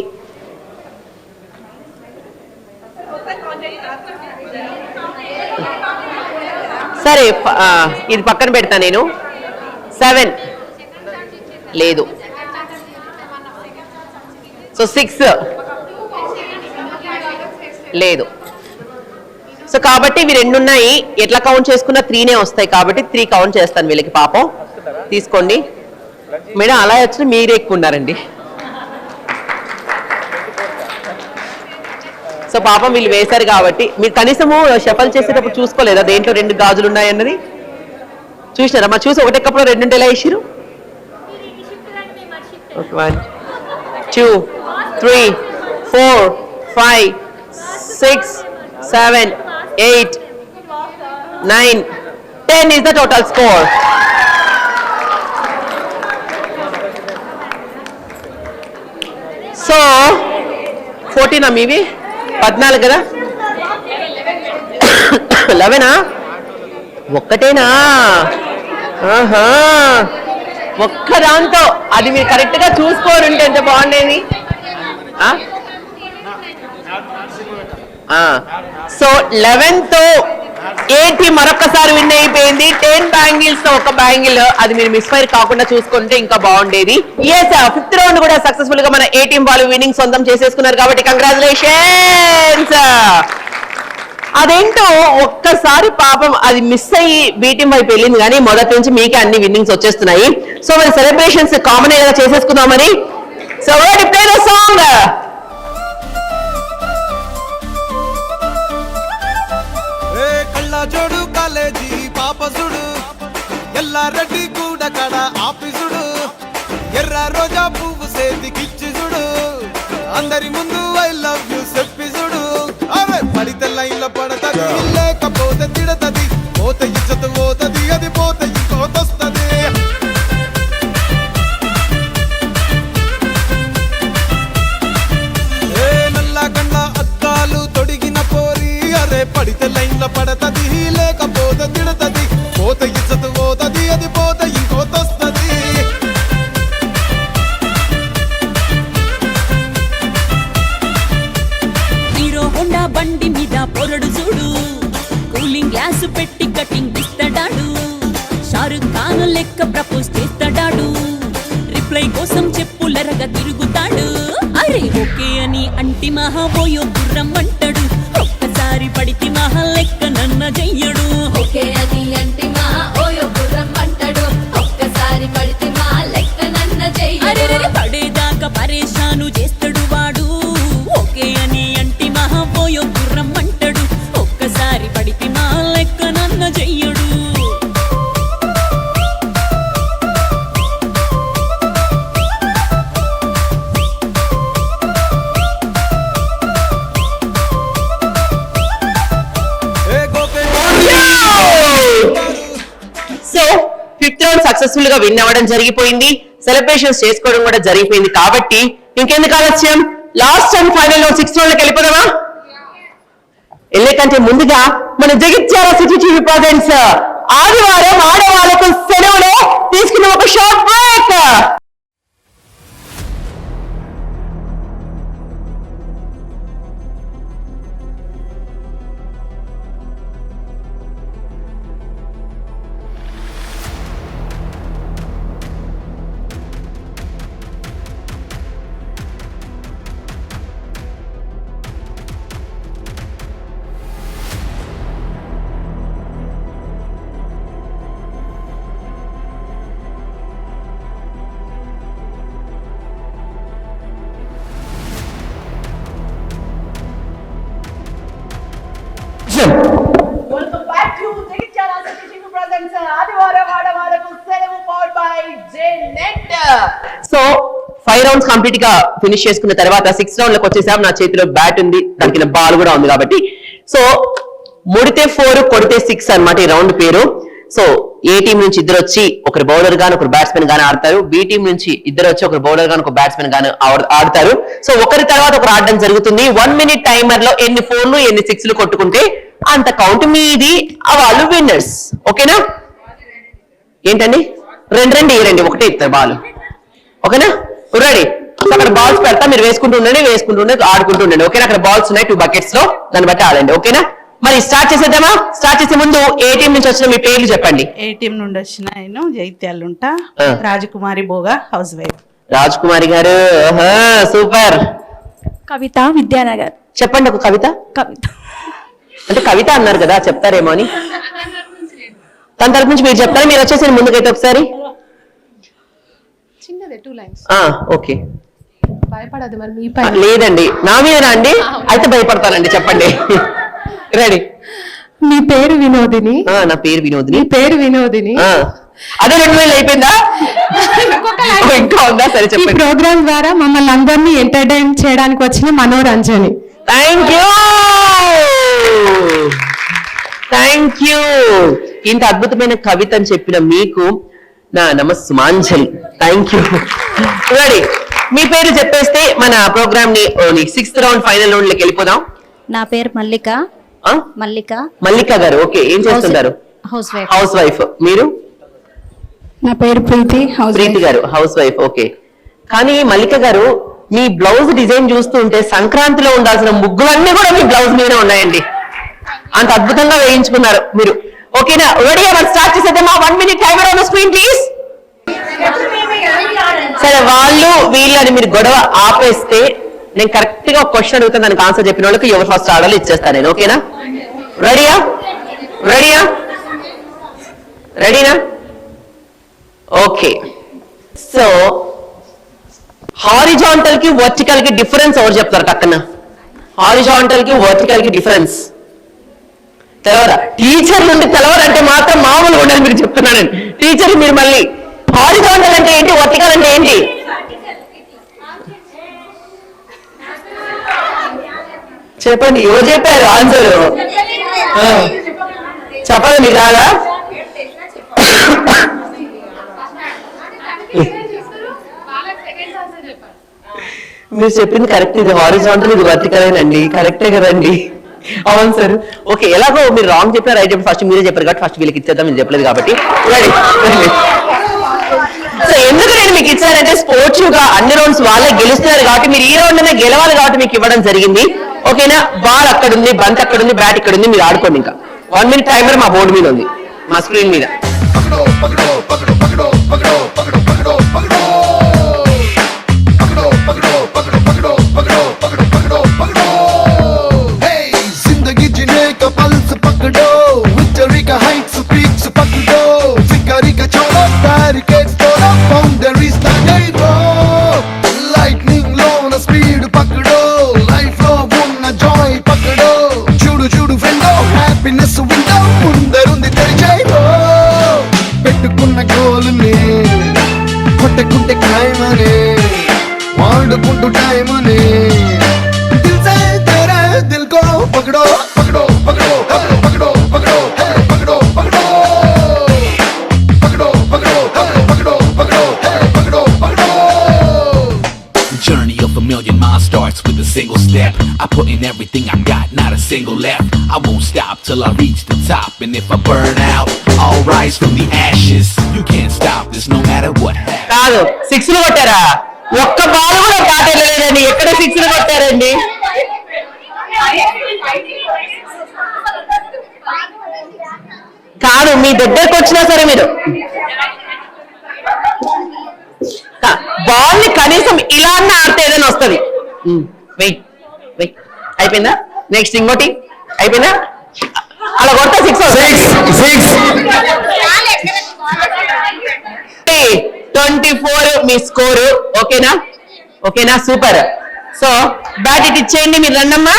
సరే ఇది పక్కన పెడతా నేను. 7 లేదు. సో 6 లేదు. సో కాబట్టి ఇవి 2 ఉన్నాయి, ఎట్లా కౌంట్ చేసుకున్నా 3నే వస్తాయి కాబట్టి 3 కౌంట్ చేస్తాను వీళ్ళకి. పాపం తీసుకోండి మేడం, అలా వచ్చిన మీరే ఎక్కువ ఉన్నారండి. సో పాపం వీళ్ళు వేశారు కాబట్టి మీరు కనీసము షఫల్ చేసేటప్పుడు చూసుకోలేదా దేంట్లో 2 గాజులు ఉన్నాయన్నది? చూసినారా? మా చూసి ఒకటే కప్పులో 2 ఉంటే ఎలా వేసిరు? 1 2 3 4 5 6 7 8 9 10 is the total score. So 14 మీవి 14 కదా? 11 ఒక్కటేనా? ఒక్క దాంతో అది మీరు కరెక్ట్ గా చూసుకోరుంటే ఎంత బాగుండేది. సో 11th ఏటి మరొకసారి విన్ అయిపోయింది. 10 బ్యాంగిల్స్ తో ఒక బ్యాంగిల్, అది మీరు మిస్ ఫైర్ కాకుండా చూసుకుంటే ఇంకా బాగుండేది. ఎస్, 5th రౌండ్ కూడా సక్సెస్ఫుల్ గా మన ఏ టీం వాళ్ళు విన్నింగ్ సొంతం చేసేసుకున్నారు కాబట్టి కంగ్రాచులేషన్స్. అదేంటో ఒక్కసారి పాపం అది మిస్ అయ్యి బి టీం వైపు వెళ్ళింది, కానీ మొదటి నుంచి మీకే అన్ని విన్నింగ్స్ వచ్చేస్తున్నాయి. సో మరి సెలబ్రేషన్స్ కామన్ గా చేసేసుకుందామని. So play the song. జోడు కాలేజీ పాపసుడు ఎల్లారెడ్డి కూడా కడ ఆఫీసుడు ఎర్ర రోజా పువ్వు సేతికిచ్చి చూడు అందరి ముందు ఐ లవ్ యూ చెప్పిసుడు. అరే పడితే లైన్ లో పడతది, లేకపోతే తిడతది, పోతే ఇచ్చత పోతది, అది పోతే ఇంకోతొస్తది. నల్ల కళ్ళ అద్దాలు తొడిగిన పోరి, అరే పడితే లైన్ లో పడతది, లేకపోతే తిడతది, పోతే ఇచ్చత పోతది, అది పోతే ఇంకోతొస్తది. హీరో హోండా బండి మీద పొరడు చూడు, కూలింగ్ గ్లాస్ పెట్టి కటింగ్ ఇస్తాడాడు, షారుఖ్ ఖాన్ లెక్క ప్రపోజ్ చేస్తాడాడు, రిప్లై కోసం చెప్పులెరగా తిరుగుతాడు. అరే ఓకే అని అంటి మహా ఓయో గుర్రం అంటాడు, ఒక్కసారి పడితే మహా లెక్క నన్న చెయ్యడు. ఓకే అని అంటి మహా ఓయో గుర్రం అంటాడు, ఒక్కసారి పడితే మహా లెక్క నన్న చెయ్యడు. పడేదాకా పరేషాను చేస్తాడు వాడు, ఓకే అని అంటి మహా ఓయో గుర్రం అంటాడు, ఒక్కసారి పడితే మహా లెక్క నన్న చెయ్యడు. సో 5th రౌండ్ సక్సెస్ఫుల్ గా విన్ అవ్వడం జరిగిపోయింది, సెలబ్రేషన్స్ చేసుకోవడం కూడా జరిగిపోయింది. కాబట్టి ఇంకెందుకు ఆలస్యం, last and final 6th round లోకి వెళ్ళిపోదామా? వెళ్ళే కంటే ముందుగా మన జగిత్యాల సిటీ టీవీ ప్రెజెంట్స్ ఆదివారం ఆడవాళ్లకు సెలవులో తీసుకున్న ఒక short break. Welcome back to Jagitchala City TV Presents ఆదివారం ఆడవాళ్లకు సెలవు పవర్డ్ బై జెనెట్. సో 5 రౌండ్స్ కంప్లీట్ గా ఫినిష్ చేసుకున్న తర్వాత 6th రౌండ్ లోకి వచ్చేసాం. నా చేతిలో బ్యాట్ ఉంది, దానికి బాల్ కూడా ఉంది కాబట్టి సో ముడితే 4 కొడితే 6 అన్నమాట ఈ రౌండ్ పేరు. సో ఏ టీం నుంచి ఇద్దరు వచ్చి ఒకరు బౌలర్ గాను ఒకరు బ్యాట్స్మెన్ గాను ఆడతారు, బి టీం నుంచి ఇద్దరు వచ్చి ఒకరు బౌలర్ గాను ఒక బ్యాట్స్మెన్ గాను ఆడతారు. సో ఒకరి తర్వాత ఒకరు ఆడడం జరుగుతుంది. 1 minute టైమర్ లో ఎన్ని 4లు ఎన్ని 6లు కొట్టుకుంటే అంత కౌంట్ మీది, వాళ్ళు విన్నర్స్. ఓకేనా? ఏంటండి, రెండు ఒకటే ఇస్తారు బాల్. ఓకేనా? రెడీ? అక్కడ బాల్స్ పెడతా, మీరు వేసుకుంటూ ఉండండి ఆడుకుంటూ ఉండండి. ఓకేనా? అక్కడ బాల్స్ ఉన్నాయి 2 buckets లో, దాన్ని బట్టి ఆడండి. ఓకేనా? మరి స్టార్ట్ చేసేద్దామా? స్టార్ట్ చేసే ముందు ఏ టీం నుంచి వచ్చిన మీ పేర్లు చెప్పండి. ఏ టీం నుండి వచ్చిన నేను జైత్యాలుంటా, రాజకుమారి బోగా, హౌస్ వైఫ్. రాజకుమారి గారు సూపర్. కవిత, విద్యానగర్. చెప్పండి ఒక కవిత. అంటే కవిత అన్నారు కదా, చెప్తారేమో అని. తన తరపు నుంచి మీరు చెప్తారా? మీరు వచ్చేసి ముందుకైతే ఒకసారి. ఓకే, భయపడదు మరి. లేదండి, నా మీద అండి, అయితే భయపడతానండి. చెప్పండి. రెడీ? మీ పేరు వినోదిని. నా పేరు వినోదిని. పేరు వినోదిని. అదే 2000 అయిపోయిందా? ఇంకా ఉందా? సరే చెప్పండి. ప్రోగ్రామ్ ద్వారా మమ్మల్ని అందరినీ ఎంటర్టైన్ చేయడానికి వచ్చిన మనోరంజని. Thank you. ఇంత అద్భుతమైన కవిత అని చెప్పిన మీకు నా నమస్సుమాంజలి. Thank you. రెడీ? మీ పేరు చెప్పేస్తే మన ప్రోగ్రామ్ ని 6th రౌండ్ ఫైనల్ రౌండ్ లోకి వెళ్ళిపోదాం. నా పేరు మల్లిక. మల్లిక గారు. ఓకే, ఏం చేస్తుంటారు? House wife. మీరు? నా పేరు ప్రీతి. ప్రీతి గారు హౌస్ వైఫ్. ఓకే, కానీ మల్లిక గారు మీ బ్లౌజ్ డిజైన్ చూస్తుంటే సంక్రాంతిలో ఉండాల్సిన ముగ్గులన్నీ కూడా మీ బ్లౌజ్ మీదే ఉన్నాయండి. అంత అద్భుతంగా వేయించుకున్నారు మీరు. ఓకేనా, రెడీ? స్టార్ట్ చేసేద్దామా? 1 minute timer on the screen please. సరే, వాళ్ళు వీళ్ళని మీరు గొడవ ఆపేస్తే నేను కరెక్ట్ గా ఒక క్వశ్చన్ అడుగుతాను, దానికి ఆన్సర్ చెప్పిన వాళ్ళకి ఎవరు ఫస్ట్ ఆడాలో ఇచ్చేస్తాను నేను. ఓకేనా? రెడీయా? రెడీయా? రెడీనా? ఓకే. సో హారిజాంటల్ కి వర్టికల్ కి డిఫరెన్స్ ఎవరు చెప్తారు టక్కన? హారిజాంటల్ కి వర్టికల్ కి డిఫరెన్స్ తెలవరా? టీచర్ నుండి తెలవరంటే మాత్రం మామూలుగా ఉండాలి. మీరు చెప్తున్నానండి టీచర్, మీరు మళ్ళీ హారిజాంటల్ అంటే ఏంటి, వర్టికల్ అంటే ఏంటి? చెప్పండి, ఎవరు చెప్పారు ఆన్సర్? చెప్పండి, మీకు రాదా? మీరు చెప్పింది కరెక్ట్. ఇది హారిజాంటల్, ఇది వర్టికలేనండి. కరెక్టే కదండి? అవును సార్. ఓకే, ఎలాగో మీరు రాంగ్ చెప్పారు, రైట్ చెప్పారు. ఫస్ట్ మీరే చెప్పారు కాబట్టి ఫస్ట్ వీళ్ళకి ఇచ్చేద్దాం, మీరు చెప్పలేదు కాబట్టి. సో ఎందుకు నేను మీకు ఇచ్చానంటే స్పోర్ట్స్ గా అన్ని రౌండ్స్ వాళ్ళే గెలుస్తున్నారు కాబట్టి మీరు ఈ రౌండ్ అనే గెలవాలి కాబట్టి మీకు ఇవ్వడం జరిగింది. ఓకేనా? బాల్ అక్కడ ఉంది, బంత్ అక్కడ ఉంది, బ్యాట్ ఇక్కడ ఉంది, మీరు ఆడుకోండి. ఇంకా 1 minute టైమర్ మా బోర్డు మీద ఉంది, మా స్క్రీన్ మీద. जिंदगी जीने का पल्स पकड़ो, विक्ट्री का हाइट्स पीक्स पकड़ो, शिकारी का छोड़ो, बैरिकेड्स तोड़ो, बाउंड्रीज तगड़ो, लाइटनिंग लो ना स्पीड पकड़ो, लाइफ लो ఉన్న జాయ్ పకड़ो, చూడు చూడు ఫ్రెండో, హ్యాపీనెస్ విండో ముందరుంది తెరిచేయో, పెట్టుకున్న గోల్ని కొట్టకుంటే ఖాయమని, వాడుకుంటూ టైమని, దిల్ సే తెరా దిల్ కో పకड़ो पकड़ो पकड़ो पकड़ो पकड़ो पकड़ो पकड़ो पकड़ो पकड़ो पकड़ो पकड़ो पकड़ो पकड़ो पकड़ो. The journey of a million miles starts with a single step. I put in everything I got, not a single left. I won't stop till I reach the top. And if I burn out, I'll rise from the ashes. You can't stop this no matter what happens. కాదు, 6 కొట్టారా? ఒక్క ball కూడా దాటలేదండి. ఎక్కడ 6 కొట్టారండి? కాదు, మీ దగ్గరకు వచ్చినా సరే మీరు బాల్ ని కనీసం ఇలా అన్న ఆడితే ఏదైనా వస్తుంది. వెయిట్ వెయిట్, అయిపోయిందా? నెక్స్ట్ ఇంకోటి అయిపోయిందా? అలా కొడతా 6 24 మీ స్కోరు. ఓకేనా? ఓకేనా, సూపర్. సో బ్యాట్ ఇటు ఇచ్చేయండి, మీరు రండమ్మా.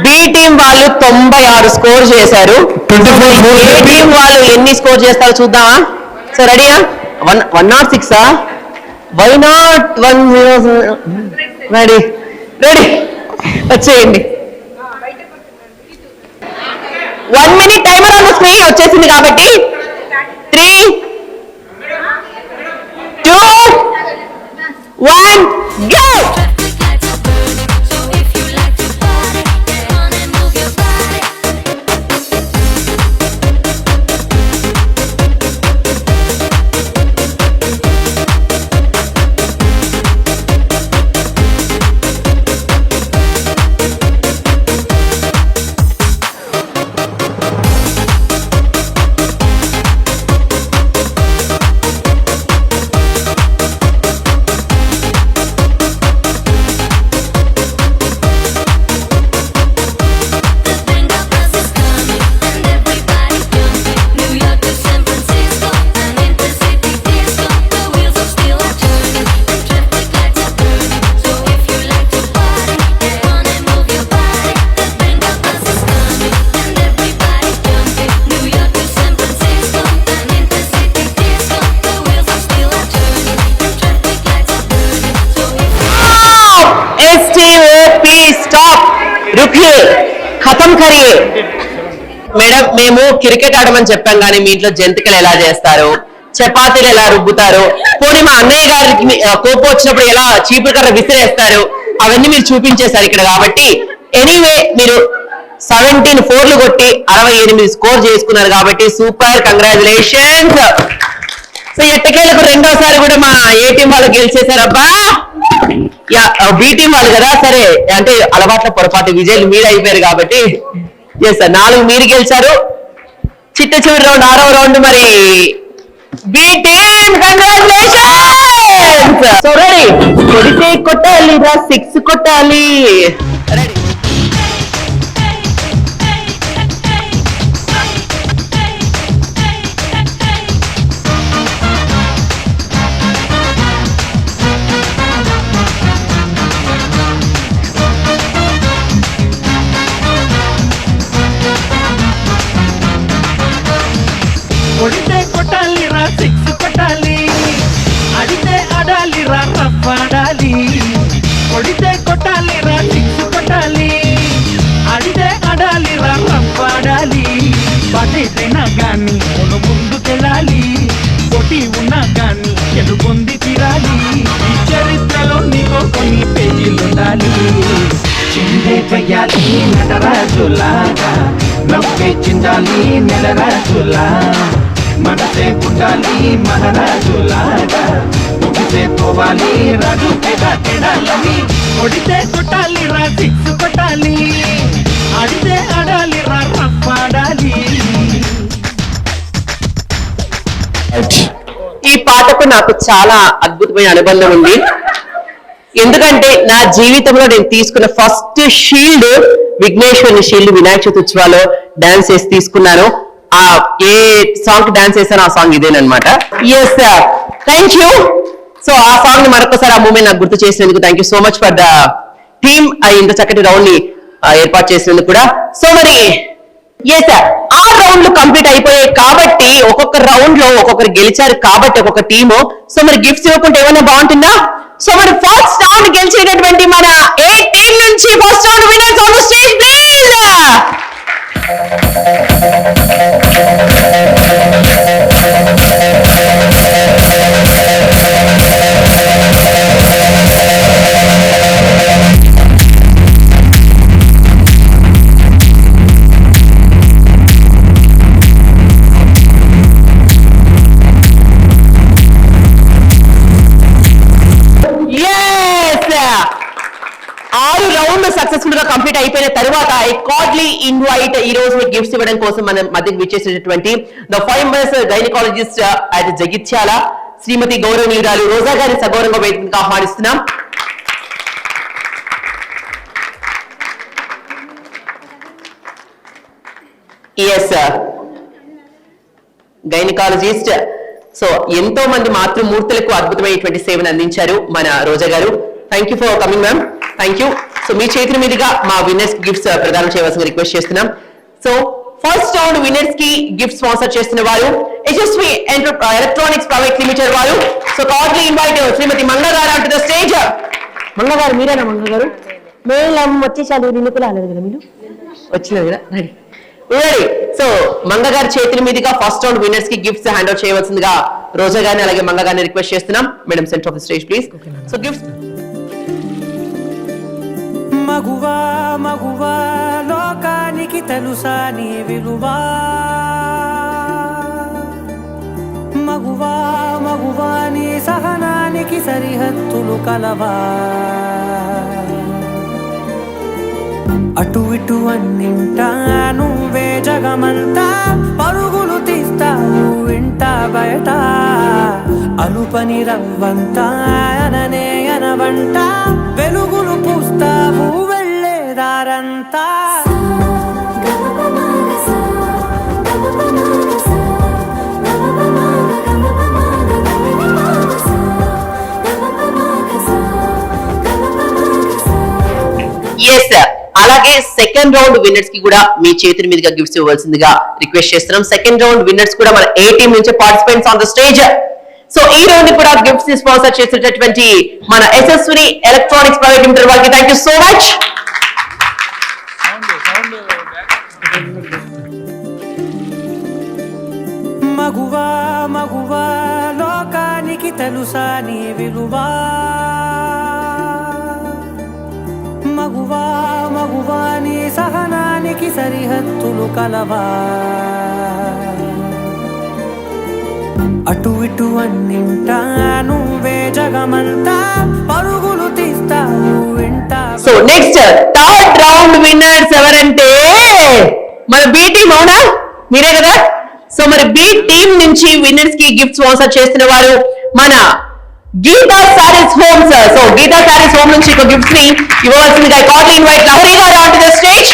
బి టీం వాళ్ళు 96 స్కోర్ చేశారు. ఏ టీం వాళ్ళు ఎన్ని స్కోర్ చేస్తారో చూద్దామా? సో రెడీయా? 106 వై నాట్ 100? రెడీ రెడీ, వచ్చేయండి. 1 minute timer on the screen వచ్చేసింది కాబట్టి 3, 2, 1 గో. ఖతం కరియే. మేడం, మేము క్రికెట్ ఆడమని చెప్పాం కానీ మీ ఇంట్లో జంతికలు ఎలా చేస్తారు, చపాతీలు ఎలా రుబ్బుతారు, పోనీ మా అన్నయ్య గారికి కోపం వచ్చినప్పుడు ఎలా చీపురు కర్ర విసిరేస్తారు, అవన్నీ మీరు చూపించేశారు ఇక్కడ. కాబట్టి ఎనీవే మీరు 17 4లు కొట్టి 68 స్కోర్ చేసుకున్నారు కాబట్టి సూపర్, కంగ్రాచులేషన్స్. సో ఎట్టకేలకు రెండోసారి కూడా మా ఏ టీం వాళ్ళు గెలిచేశారబ్బా. యా బి టీం వాళ్ళు కదా, సరే అంటే అలవాట్ల పొరపాటు విజయ్ మీరు అయిపోయారు కాబట్టి ఎస్ 4 మీరు గెలిచారు. చిట్ట చివరి రౌండ్ 6వ రౌండ్ మరి B team congratulations. So ready, కొడితే కొట్టాలి రా 6 కొట్టాలి. రెడీ కొడితే కొట్టాలి రా 6 కొట్టాలి, అడితే ఆడాలి రా రఫ్ ఆడాలి. కొడితే కొట్టాలి రా 6 కొట్టాలి, అడితే ఆడాలి రా రఫ్ ఆడాలి. పదేదైనా గాని ముందుకెళ్ళాలి, కొట్టి ఉన్నా గాని గెలుపొంది తీరాలి. ఈ చరిత్రలో నీకో కొన్ని పేజీలుండాలి. చిందే చెయ్యాలి నటరాజులాగా, నవ్వే చిందాలి నెలరాజులా. మనసే పుట్టాలి మహారాజులాగా, ముగిసే పోవాలి రాజు తెడాలని. కొడితే కొట్టాలి రా 6 కొట్టాలి, ఆడితే ఆడాలి రా రఫ్ ఆడాలి. ఈ పాటకు నాకు చాలా అద్భుతమైన అనుబంధం ఉంది. ఎందుకంటే నా జీవితంలో నేను తీసుకున్న ఫస్ట్ షీల్డ్ విఘ్నేశ్వరుని షీల్డ్ వినాయక చవితి ఉత్సవాల్లో డాన్స్ చేసి తీసుకున్నాను. ఆ ఏ సాంగ్ డాన్స్ చేశాను ఆ సాంగ్ ఇదేనమాట. Yes sir, thank you. So ఆ సాంగ్ ని మరొకసారి ఆ మూమెంట్ నాకు గుర్తు చేసినందుకు thank you so much for the team. ఇంత చక్కటి రౌండ్ ని ఏర్పాటు చేసినందుకు కూడా. సో మరి ఏ సార్ 6 రౌండ్లు కంప్లీట్ అయిపోయాయి కాబట్టి ఒక్కొక్క రౌండ్ లో ఒక్కొక్కరు గెలిచారు కాబట్టి ఒక్కొక్క టీము. సో మరి గిఫ్ట్స్ ఇవ్వకుంటే ఏమైనా బాగుంటుందా? సో మరి ఫస్ట్ రౌండ్ గెలిచేటటువంటి మన ఏ టీం నుంచి first round winners on the stage please. Successful గా కంప్లీట్ అయిపోయిన తర్వాత ఐ కార్డ్లీ ఇన్వైట్ ఈ రోజు మీకు గిఫ్ట్స్ ఇవ్వడం కోసం మన మధ్యకి విచ్చేసేటటువంటి the famous gynaecologist at Jagtial Shrimati గౌరవనీయురాలు రోజా గారి సగౌరవంగా వేదికగా ఆహ్వానిస్తున్నాం. Yes gynaecologist. సో ఎంతో మంది మాతృమూర్తులకు అద్భుతమైనటువంటి సేవను అందించారు మన రోజా గారు. Thank you for coming ma'am, thank you. So మీ చేతుల మీదుగా మా విన్నర్స్ గిఫ్ట్స్ ప్రదానం చేయవలసిందిగా రిక్వెస్ట్ చేస్తున్నాం. సో ఫస్ట్ రౌండ్ విన్నర్స్ కి గిఫ్ట్ స్పాన్సర్ చేస్తున్న వారు యశస్వి ఎలక్ట్రానిక్స్ ప్రైవేట్ లిమిటెడ్ వారు. So kindly invite Shrimati Manga గారు టు ద స్టేజ్. మంగ గారు మీరేనా? మంగ గారు మేడం వచ్చేసారు, నిన్ను కూడా రాలేదు కదా, మీరు వచ్చినారు కదా, రెడీ. సో మంగ గారి చేతుల మీదుగా ఫస్ట్ రౌండ్ విన్నర్స్ కి గిఫ్ట్స్ హ్యాండ్ అవుట్ చేయవలసిందిగా రోజా గారిని అలాగే మంగ గారిని రిక్వెస్ట్ చేస్తున్నాం. Madam centre of the stage please. So gifts. మగువా మగువా లోకానికి తెలుసా నీ విలువా, మగువా మగువా నీ సహనానికి సరిహద్దులు కలవా. అటు ఇటు అన్నింటా నువ్వే జగమంతా, పరుగులు తీస్తావు ఇంట బయట. అలుపని రవ్వంతా అననే అనవంట, వెలుగులు పూస్తావు వెళ్ళేదారంతా. ఎస్ అలాగే సెకండ్ రౌండ్ విన్నర్స్ కి కూడా మీ చేతుల మీదుగా గిఫ్ట్స్ ఇవ్వాల్సిందిగా రిక్వెస్ట్ చేస్తున్నాం. సెకండ్ రౌండ్ విన్నర్స్ కూడా మన ఏ టీం నుంచి participants on the stage. So ఈ రౌండ్ కూడా గిఫ్ట్స్ స్పాన్సర్ చేసేటటువంటి మన యశస్విని ఎలక్ట్రానిక్స్ ప్రైవేట్ లిమిటెడ్ వారికి థ్యాంక్ యూ సో మచ్. మగువా మగువా లోకానికి తెలుసా నీ విలువా, మగువా మగువా నీ సహనానికి సరిహద్దులు కలవా. అటు ఇటు అన్నింటా నువ్వే జగమంతా, పరుగులు తీస్తా నెక్స్ట్ థర్డ్ రౌండ్ విన్నర్స్ ఎవరంటే మన బి టీమ్, అవునా? మీరే కదా. సో మరి బి టీమ్ నుంచి విన్నర్స్ కి గిఫ్ట్ స్పాన్సర్ చేస్తున్న వారు మన Geeta sarees homes. So Geeta sarees home నుంచి ఒక గిఫ్ట్ ని ఇవ్వవలసిందిగా కార్డ్లీ ఇన్వైట్ లహరి గారు ఆన్ టు ద స్టేజ్.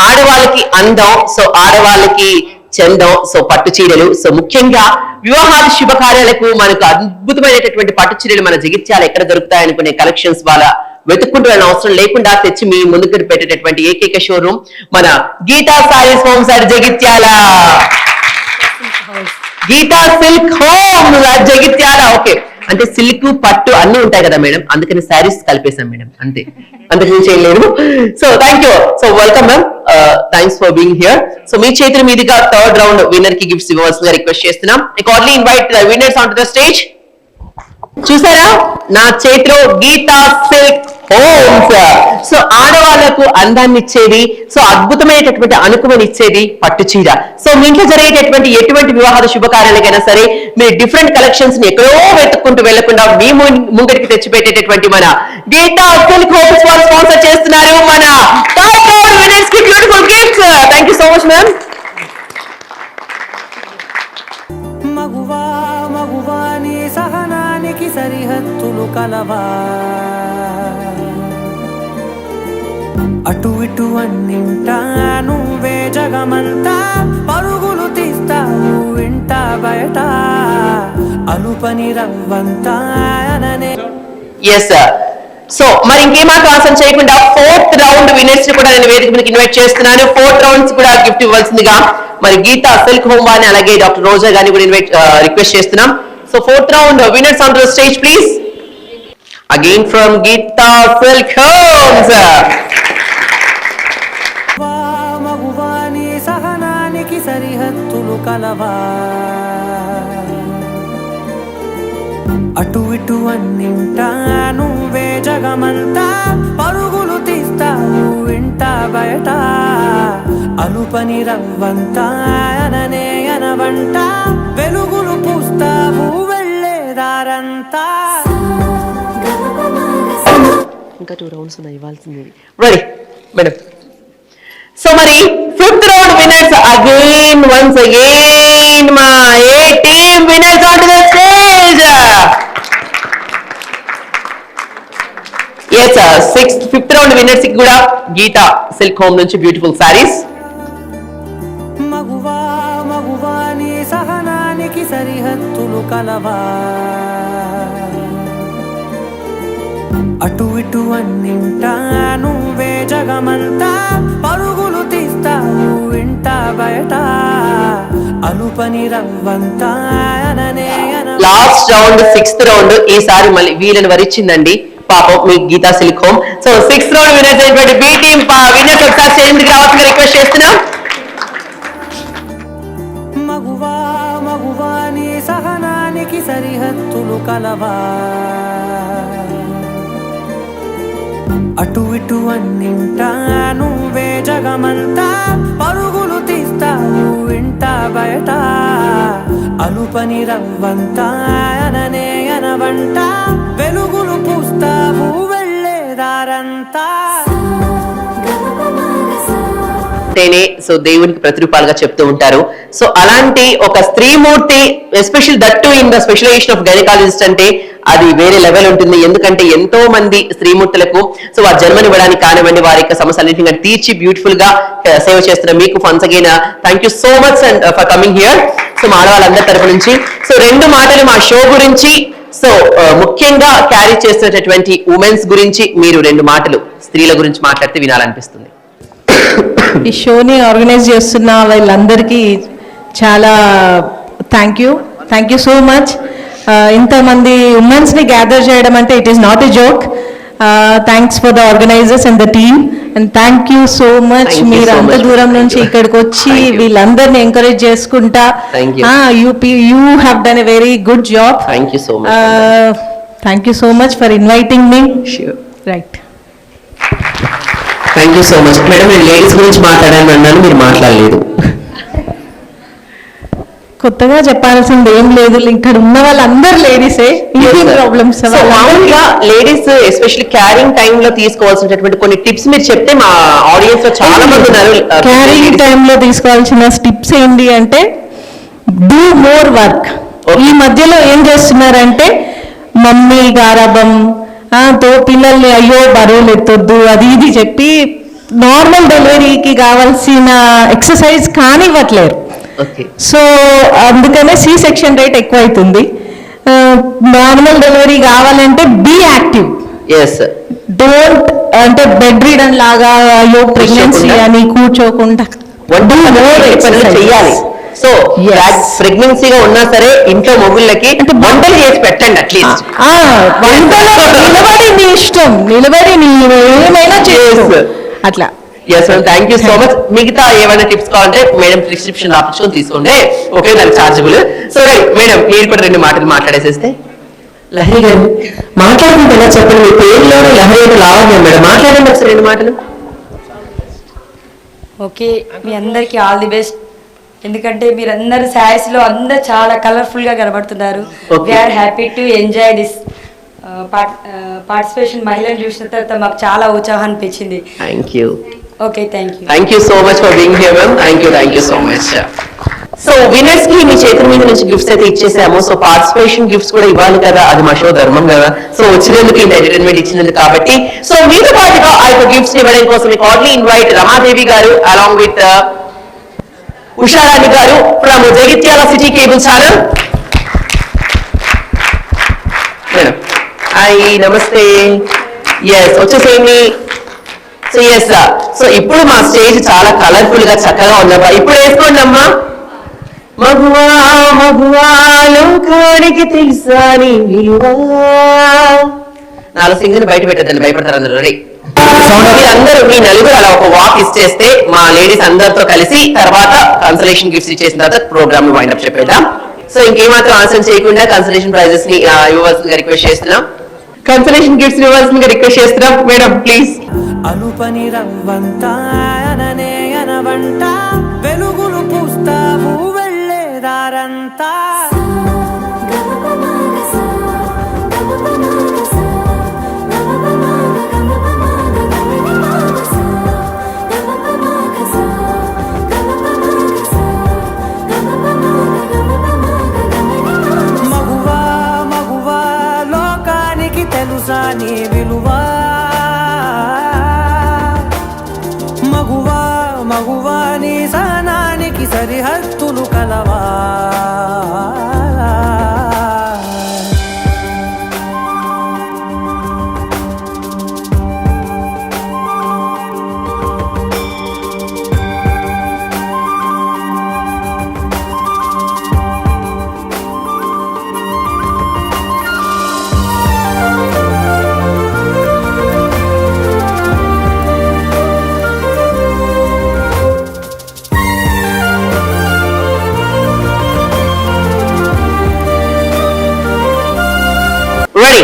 ఆడవాళ్ళకి అందం, సో ఆడవాళ్ళకి చందం, సో పట్టు చీరలు. సో ముఖ్యంగా వివాహాల శుభకార్యాలకు మనకు అద్భుతమైనటువంటి పట్టు చీరలు మన జగిత్యాల ఎక్కడ దొరుకుతాయనుకునే కలెక్షన్స్ వాళ్ళ వెతుక్కుంటూ వెళ్ళిన అవసరం లేకుండా తెచ్చి మీ ముందుకు పెట్టేటటువంటి ఏకైక షోరూమ్ మన Geeta sarees homes at Jagtial. Geeta silk home Jagtial. Okay, అంటే సిల్క్ పట్టు అన్ని ఉంటాయి కదా మేడం, అందుకని శారీస్ కలిపేశాం మేడం, అంతే, అంతకుమించి ఏం లేదు. So thank you. So welcome ma'am, thanks for being here. So మీ చేతుల మీదుగా థర్డ్ రౌండ్ విన్నర్ కి గిఫ్ట్స్ ఇవ్వవలసిందిగా రిక్వెస్ట్ చేస్తున్నాం. Kindly invite the winners on to the stage. చూసారా నా చేతిలో గీతా సిల్క్ హోమ్స్. సో ఆడవాళ్లకు అందాన్ని ఇచ్చేది, సో అద్భుతమైనటువంటి అనుకుమని ఇచ్చేది పట్టు చీర. సో మీ ఇంట్లో జరిగేటటువంటి ఎటువంటి వివాహాల శుభకార్యాలకైనా సరే మీరు డిఫరెంట్ కలెక్షన్స్ ని ఎక్కడో వెతుక్కుంటూ వెళ్లకుండా మీ ముంగడికి తెచ్చిపెట్టేటటువంటి మన గీతా సిల్క్ హోమ్స్ వాళ్ళు స్పాన్సర్ చేస్తున్నారు మన థర్డ్ రౌండ్ విన్నర్స్ కి beautiful gifts. Thank you so much ma'am. మగువా మగువా నీ సహనానికి సరిహద్దులు కలవా, అటు ఇటు అన్నింటా నువ్వే జగమంతా, పరుగులు తీస్తావు ఇంట బయట, అలుపని రవ్వంతా అననే. Yes sir. సో మరి ఇంకేమాత్రం ఆలస్యం చేయకుండా ఫోర్త్ రౌండ్ విన్నర్స్ ని కూడా నేను వేదిక మీదకి ఇన్వైట్ చేస్తున్నాను. ఫోర్త్ రౌండ్స్ కూడా గిఫ్ట్ ఇవ్వాల్సిందిగా మరి గీతా సిల్క్ హోమ్ వారిని అలాగే డాక్టర్ రోజా గారిని కూడా రిక్వెస్ట్ చేస్తున్నాం. So fourth round winners on the stage please. Again from Geeta silk homes. మగువా నీ సహనానికి సరిహద్దులు కలవా, అటు ఇటు అన్నింటా నువ్వే జగమంతా, పరుగులు తీస్తావు ఇంట బయట, అలుపని రవ్వంతా అననే అనవంట, వెలుగులు పూస్తావు వెళ్ళేదారంతా. ఇంకా 2 రౌండ్స్ ఉన్నాయి ఇవ్వాల్సింది. Ready madam. సో మరి fifth round winners again once again మా A team winners on to the stage. Yes fifth round winners కి కూడా గీతా సిల్క్ హోమ్ నుంచి బ్యూటిఫుల్ సారీస్. మగువా మగువా నీ సహనానికి సరిహద్దులు కలవా, అటు ఇటు అన్నింటా నువ్వే జగమంతా, పరుగులు తీస్తావు ఇంట బయట, అలుపని రవ్వంతా అననే. లాస్ట్ రౌండ్ సిక్స్త్ రౌండ్, ఈసారి మళ్ళీ వీళ్ళని వరిచిందండి పాపం మీ Geetha silk home. So sixth round winners అయినటువంటి బి టీమ్ విన్నర్స్ ఒకసారి చేంజ్కి రావాల్సిందిగా రిక్వెస్ట్ చేస్తున్నాం. మగువా మగువా నీ సహనానికి సరిహద్దులు కలవా, అటు ఇటు అన్నింటా నువ్వే జగమంతా, పరుగులు తీస్తావు ఇంట బయట, అలుపని రవ్వంతా అననే అనవంట, వెలుగులు పూస్తావు వెళ్ళేదారంతా. సో దేవునికి ప్రతిరూపాలుగా చెప్తూ ఉంటారు. సో అలాంటి ఒక స్త్రీమూర్తి, especial that too in the specialisation of gynaecologist అంటే అది వేరే లెవెల్ ఉంటుంది. ఎందుకంటే ఎంతో మంది స్త్రీమూర్తులకు సో వారి జన్మనివ్వడానికి కానివ్వండి, వారి యొక్క సమస్యలన్నింటినీ తీర్చి బ్యూటిఫుల్ గా సేవ చేస్తున్న మీకు once again thank you so much and for coming here. So మా ఆడవాళ్ళందరి తరపు నుంచి సో 2 మాటలు మా షో గురించి, సో ముఖ్యంగా క్యారీ చేస్తున్నటువంటి ఉమెన్స్ గురించి మీరు 2 మాటలు స్త్రీల గురించి మాట్లాడితే వినాలనిపిస్తుంది. ఈ షోని ఆర్గనైజ్ చేస్తున్న వీళ్ళందరికీ చాలా థ్యాంక్ యూ సో మచ్. ఇంతమంది ఉమెన్స్ని గ్యాదర్ చేయడం అంటే it is not a joke. Thanks for the organisers and the team and thank you so much. మీరు అంత దూరం నుంచి ఇక్కడికి వచ్చి వీళ్ళందరినీ ఎంకరేజ్ చేసుకుంటా, you have done a very good job. Thank you so much for inviting me. Right, thank you so much. Madam, నేను ladies గురించి మాట్లాడాను అన్నాను, మీరు మాట్లాడలేదు. కొత్తగా చెప్పాల్సింది ఏం లేదు, ఇక్కడ ఉన్న వాళ్ళందరూ లేడీసే. ప్రాబ్లమ్స్ మామూలుగా లేడీస్ ఎస్పెషల్లీ క్యారింగ్ టైమ్ లో తీసుకోవాల్సినటువంటి కొన్ని టిప్స్ మీరు చెప్తే మా ఆడియన్స్ లో చాలా మంది ఉన్నారు. క్యారింగ్ టైంలో తీసుకోవాల్సిన టిప్స్ ఏంటి అంటే డూ మోర్ వర్క్. ఈ మధ్యలో ఏం చేస్తున్నారంటే మమ్మీ గారాబం తో పిల్లల్ని అయ్యో బరువులు ఎత్తొద్దు అది ఇది చెప్పి నార్మల్ డెలివరీకి కావాల్సిన ఎక్సర్సైజ్ కానివ్వట్లేరు. సో అందుకనే సి సెక్షన్ రేట్ ఎక్కువ అవుతుంది. నార్మల్ డెలివరీ కావాలంటే బీ యాక్టివ్. డోంట్ అంటే బెడ్ రీడన్ లాగా అయ్యో ప్రెగ్నెన్సీ అని కూర్చోకుండా చెయ్యాలి. సో ప్రెగ్నెన్సీగా ఉన్నా సరే ఇంట్లో మొగుళ్ళకి వంటలు చేసి పెట్టండి. అట్లీస్ట్ వంటలో నిలబడి నీ ఇష్టం, నిలబడి నీ ఏమైనా చేయొచ్చు అట్లా. Yes madam, thank you so much. మిగతా ఏమైనా టిప్స్ కావాలంటే మేడం ప్రిస్క్రిప్షన్ రాపించుకొని తీసుకోండి, ఓకే, దానికి చార్జబుల్. సో మేడం మీరు కూడా 2 మాటలు మాట్లాడేసేస్తే. లహరి గారు మాట్లాడుకుంటే ఎలా చెప్పండి, మీ పేరులోనే లహరి అయితే లావణ్యం మేడం, మాట్లాడండి ఒకసారి 2 మాటలు. ఓకే, మీ అందరికీ ఆల్ ది బెస్ట్. ఎందుకంటే మీరందరూ శారీస్ లో అందరు చాలా కలర్ఫుల్ గా కనబడుతున్నారు. We are happy to enjoy this participation. మహిళలు చూసిన తర్వాత మాకు చాలా ఉత్సాహం అనిపించింది. Thank you. Okay, thank you. Thank you so much for being here ma'am. Thank you so much. So winners కి మీ చేతుల మీద నుంచి గిఫ్ట్స్ అయితే ఇచ్చేసాము. సో పార్టిసిపేషన్ గిఫ్ట్స్ కూడా ఇవ్వాలి కదా, అది మా షో ధర్మం కదా. సో వచ్చినందుకు ఇంత ఎంటర్టైన్మెంట్ ఇచ్చినందుకు కాబట్టి సో మీతో పాటుగా ఆ యొక్క గిఫ్ట్స్ ఇవ్వడం కోసం కార్డ్లీ ఇన్వైట్ రమాదేవి గారు అలాంగ్ విత్ ఉషారాణి గారు from Jagtial city cable channel. Madam hi, నమస్తే. ఎస్ వచ్చేసేయండి. సో ఎస్, సో ఇప్పుడు మా స్టేజ్ చాలా కలర్ఫుల్ గా చక్కగా ఉన్నప్ప ఇప్పుడు వేసుకోండి అమ్మా. మగువా మగువా లోకానికి తెలుసా నీ విలువా. 4 సింగిల్ బయట పెట్టద్దండి, భయపడతారు అందరూ. రెడీ, మీరందరూ మీ నలుగురు అలా ఒక వాక్ ఇచ్చేస్తే మా లేడీస్ అందరితో కలిసి తర్వాత కన్సలేషన్ గిఫ్ట్స్ ఇచ్చేసిన తర్వాత ప్రోగ్రామ్ వైండప్ చెప్పేద్దాం. సో ఇంకేమాత్రం ఆన్సర్ చేయకుండా కన్సలేషన్ ప్రైజెస్ ని ఇవ్వవలసిందిగా రిక్వెస్ట్ చేస్తున్నాం. కన్సలేషన్ గిఫ్ట్స్ ఇవ్వాల్సిందిగా రిక్వెస్ట్ చేస్తున్నాం. Madam please. అనుపని రవ్వంతా అననే అనవంట వెలుగులు పూస్తావు వెళ్ళేదారంతా. మగువా మగువా లోకానికి తెలుసా నీ విలువా. మగువా మగువా నీ సహనానికి సరిహద్దులు కలవా. రెడీ.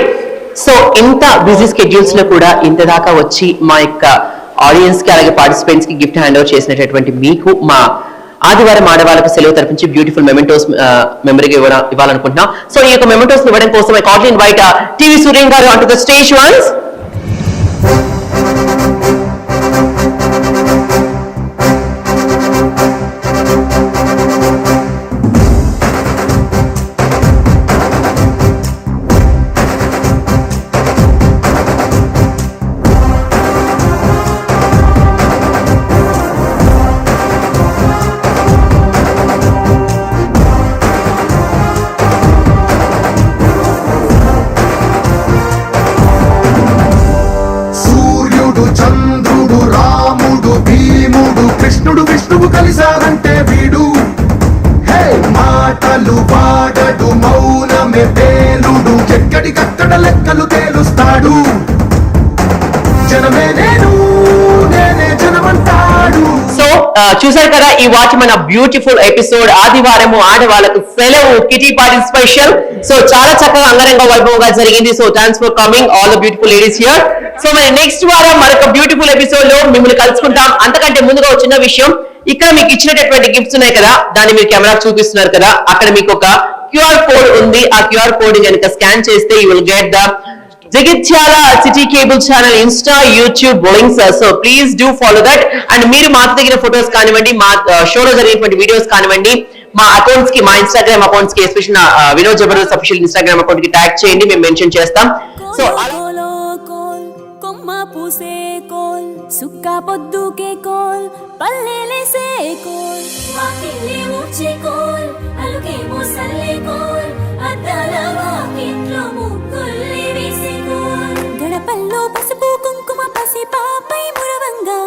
సో ఇంత బిజీ స్కెడ్యూల్స్ లో కూడా ఇంత దాకా వచ్చి మా యొక్క ఆడియన్స్ కి అలాగే పార్టిసిపెంట్స్ కి గిఫ్ట్ హ్యాండ్ ఓవర్ చేసినటువంటి మీకు మా ఆదివారం ఆడవాళ్ళకు సెలవు తరపించి బ్యూటిఫుల్ మెమెంటోస్ మెమరీగా ఇవ్వాలనుకుంటున్నాం. సో ఈ యొక్క మెమెంటోస్ ఇవ్వడం కోసం ఐ కార్డ్లీ ఇన్వైట్ టీవీ సూర్యం గారు on to the stage once. కృష్ణుడు విష్ణువు కలిసారంటే వీడు హే మాటలు వాడడు మౌనమే పేలుడు ఎక్కడికక్కడ లెక్కలు తేలుస్తాడు జనమే నేను నేనే జనమంటాడు. సో చూసారు కదా ఈ వాచ్ మన బ్యూటిఫుల్ ఎపిసోడ్ ఆదివారము ఆడవాళ్ళకు సెలవు కిటీ పార్టీ స్పెషల్. సో చాలా చక్కగా అంగరంగ వైభవంగా జరిగింది. So thanks for coming all the beautiful ladies here. So మరి నెక్స్ట్ వారం మరొక బ్యూటిఫుల్ ఎపిసోడ్ లో మిమ్మల్ని కలుసుకుంటాం. అంతకంటే ముందుగా ఒక చిన్న విషయం, ఇక్కడ మీకు ఇచ్చినటువంటి గిఫ్ట్స్ ఉన్నాయి కదా, దాన్ని మీరు కెమెరా చూపిస్తున్నారు కదా, అక్కడ మీకు ఒక క్యూఆర్ కోడ్ ఉంది. ఆ క్యూఆర్ కోడ్ కనుక స్కాన్ చేస్తే you will get the Jagtial city cable channel Insta YouTube links. So please do follow that. And మీరు మాకు తగిన ఫొటోస్ కానివ్వండి, మా షోలో జరిగినటువంటి వీడియోస్ కానివ్వండి, మా అకౌంట్స్ కి, మా ఇన్స్టాగ్రామ్ అకౌంట్స్ కి, special Vinod Jabardasth official Instagram account కి ట్యాగ్ చేయండి, మేము మెన్షన్ చేస్తాం. సో కొమ్మ పూసే కోల్ సుక్క పొద్దుకే కోల్ పల్లెలేసే కోల్ వాకిలి ఊడ్చే కోల్ అలుకే మోసల్లే కోల్ అద్దాల వాకిట్లో ముగ్గుల్ని వేసే కోల్ గడపల్లో పసుపు కుంకుమ పసి పాపై మురవంగా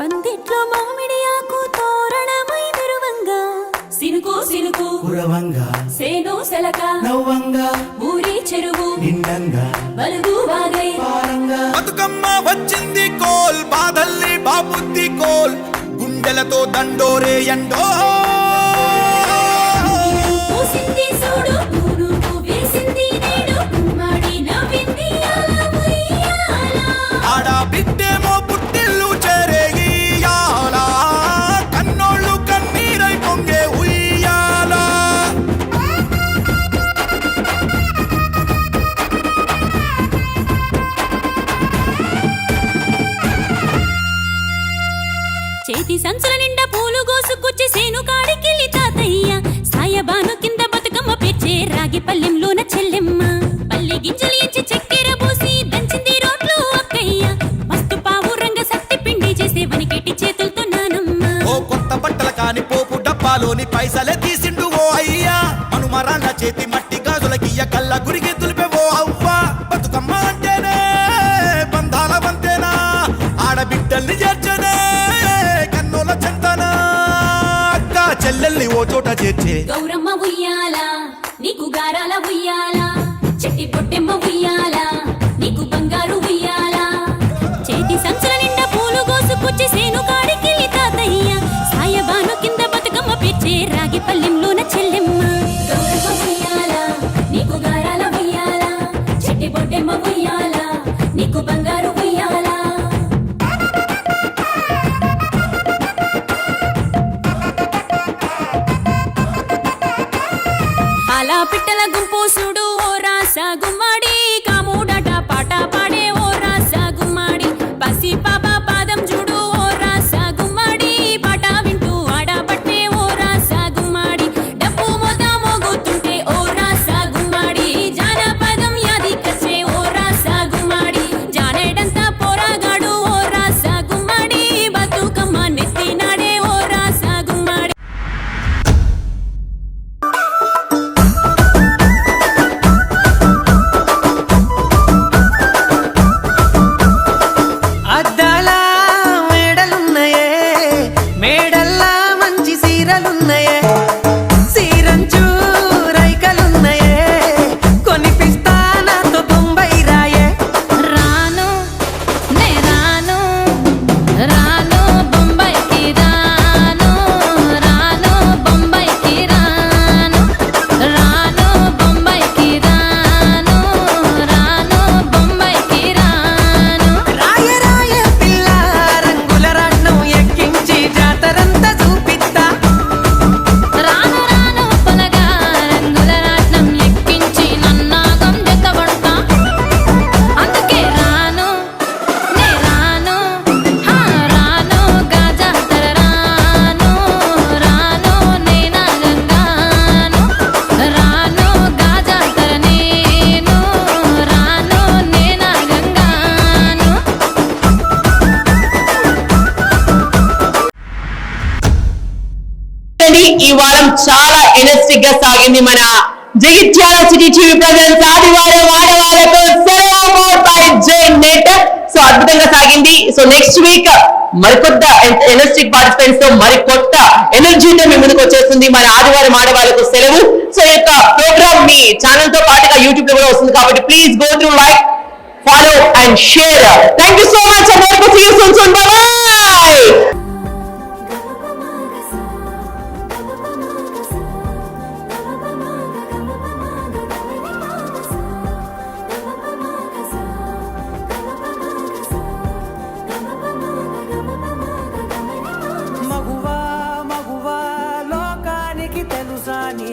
పందిట్లో మామిడి ఆకు తోరణమై మెరువంగా సినుకు సినుకు పురవంగా సేను సెలక నవ్వంగా ఊరి చెరువు నిండంగా బలుగు వాగై బతుకమ్మ వచ్చింది కోల్ బాధల్ని బాబుద్ది కోల్ గుండెలతో దండోరే ఎండో పూసింది చూడు పూనుకు వేసింది నేడు కుమ్మడి నవ్వింది ఆడ బిడ్డేమో పుట్టిల్లు చేరేయాల కన్నోళ్ళు కన్నీరై పొంగే ఉయ్యాల. చేతి సంచుల నిండా పూలు గోసుకొచ్చి సేను కాడికెళ్ళి తాతయ్య సాయబాను కింద బతుకమ్మ పెచ్చే రాగి పల్లెంలోన చెల్లెమ్మ పల్లె గింజలు ఇచ్చి చక్కెర పోసి దంచింది రోడ్లు అక్కయ్య మస్తు పావు రంగ సత్తి పిండి చేసే వనికెట్టి చేతులతో నానమ్మ. ఓ కొత్త బట్టల కాని పోపు డబ్బాలోని పైసలే తీసిండు ఓ అయ్యా మనుమరాళ్ళ చేతి మట్టి గాజులకియ్య కళ్ళ గురిగి తులిపే ఓ అవ్వ. బతుకమ్మ అంటేనే బంధాల వంతేనా ఆడబిడ్డల్ని చేర్చనే కన్నుల చెంతనా అక్క చెల్లెల్ని ఓ చోట చేర్చే గౌరమ్మ ఉయ్యాల నీకు గారాల ఉయ్యాల చెట్టి పొట్టెమ్మ ఉయ్యాల నీకు బంగారు ఉయ్యాల చేతి సంచుల నిండా పూలు గోసుకొచ్చి సేను కాడికెళ్ళి తాతయ్య సాయబాను కింద బతుకమ్మ పెచ్చే రాగి పల్లెంలోన చెల్లెమ్మ. గౌరమ్మ ఉయ్యాల నీకు గారాల ఉయ్యాల చెట్టి పొట్టెమ్మ ఉయ్యాల నీకు బంగారు ఉయ్యాల. అలా పిట్టల గుంపు చూడు ఓ రాస గుమ్మడి కాముడట పాట పాడే ఓ రాస గుమ్మడి పసి పాప పాదం చూడు ఓ రాస గుమ్మడి పాట వింటూ ఆడబట్టే ఓ రాస గుమ్మడి డప్పు మోత మోగుతుంటే ఓ రాస గుమ్మడి జానపదం యాదికొచ్చే ఓ రాస గుమ్మడి జానేడంతా పోరాగాడు ఓ రాస గుమ్మడి బతుకమ్మ నెత్తినాడే ఓ రాస గుమ్మడి. అద్దాల మేడలున్నాయే మేడల్లా మంచి సీరలున్నాయే సీరంచు రైకలున్నాయే కొనిపిస్తా నాతో బొంబాయి రాయే. రాను నే రాను రాను బొంబాయికి రాను రాను బొంబాయికి రాను రాను బొంబాయికి రాను రాను బొంబాయికి రాను. రాయ రాయ పిల్ల రంగుల రాట్నం ఎక్కించి జాతరంతా చూపిస్తా. రాను రాను పొలగా రంగుల రాట్నం ఎక్కించి నన్నాగం జతబడతా. అందుకే రాను నే రాను హా రాను గాజాతర రాను రాను నే నాగంగాను రాను గాజాతర నేను రాను నే నాగంగాను. ఈ వారం చాలా ఎనర్జిటిక్ గా సాగింది మన జగిత్యాల సిటీ టీవీ ప్రజెంట్స్ ఆదివారం ఆడవాళ్ళకు సెలవు బై జే నెట్. సో అద్భుతంగా సాగింది. సో నెక్స్ట్ వీక్ మరికొత్త ఎనర్జిటిక్ పార్టిసిపెంట్స్ తో మరికొత్త ఎనర్జీతో మీ ముందుకు వచ్చేస్తుంది మన ఆదివారం ఆడవాళ్ళకు సెలవు. సో ఈ యొక్క ప్రోగ్రామ్ మీ ఛానల్ తో పాటుగా యూట్యూబ్ లో కూడా వస్తుంది కాబట్టి please go through like follow and share. Thank you so much and hope to see you soon. Bye bye. తెలుసా నీ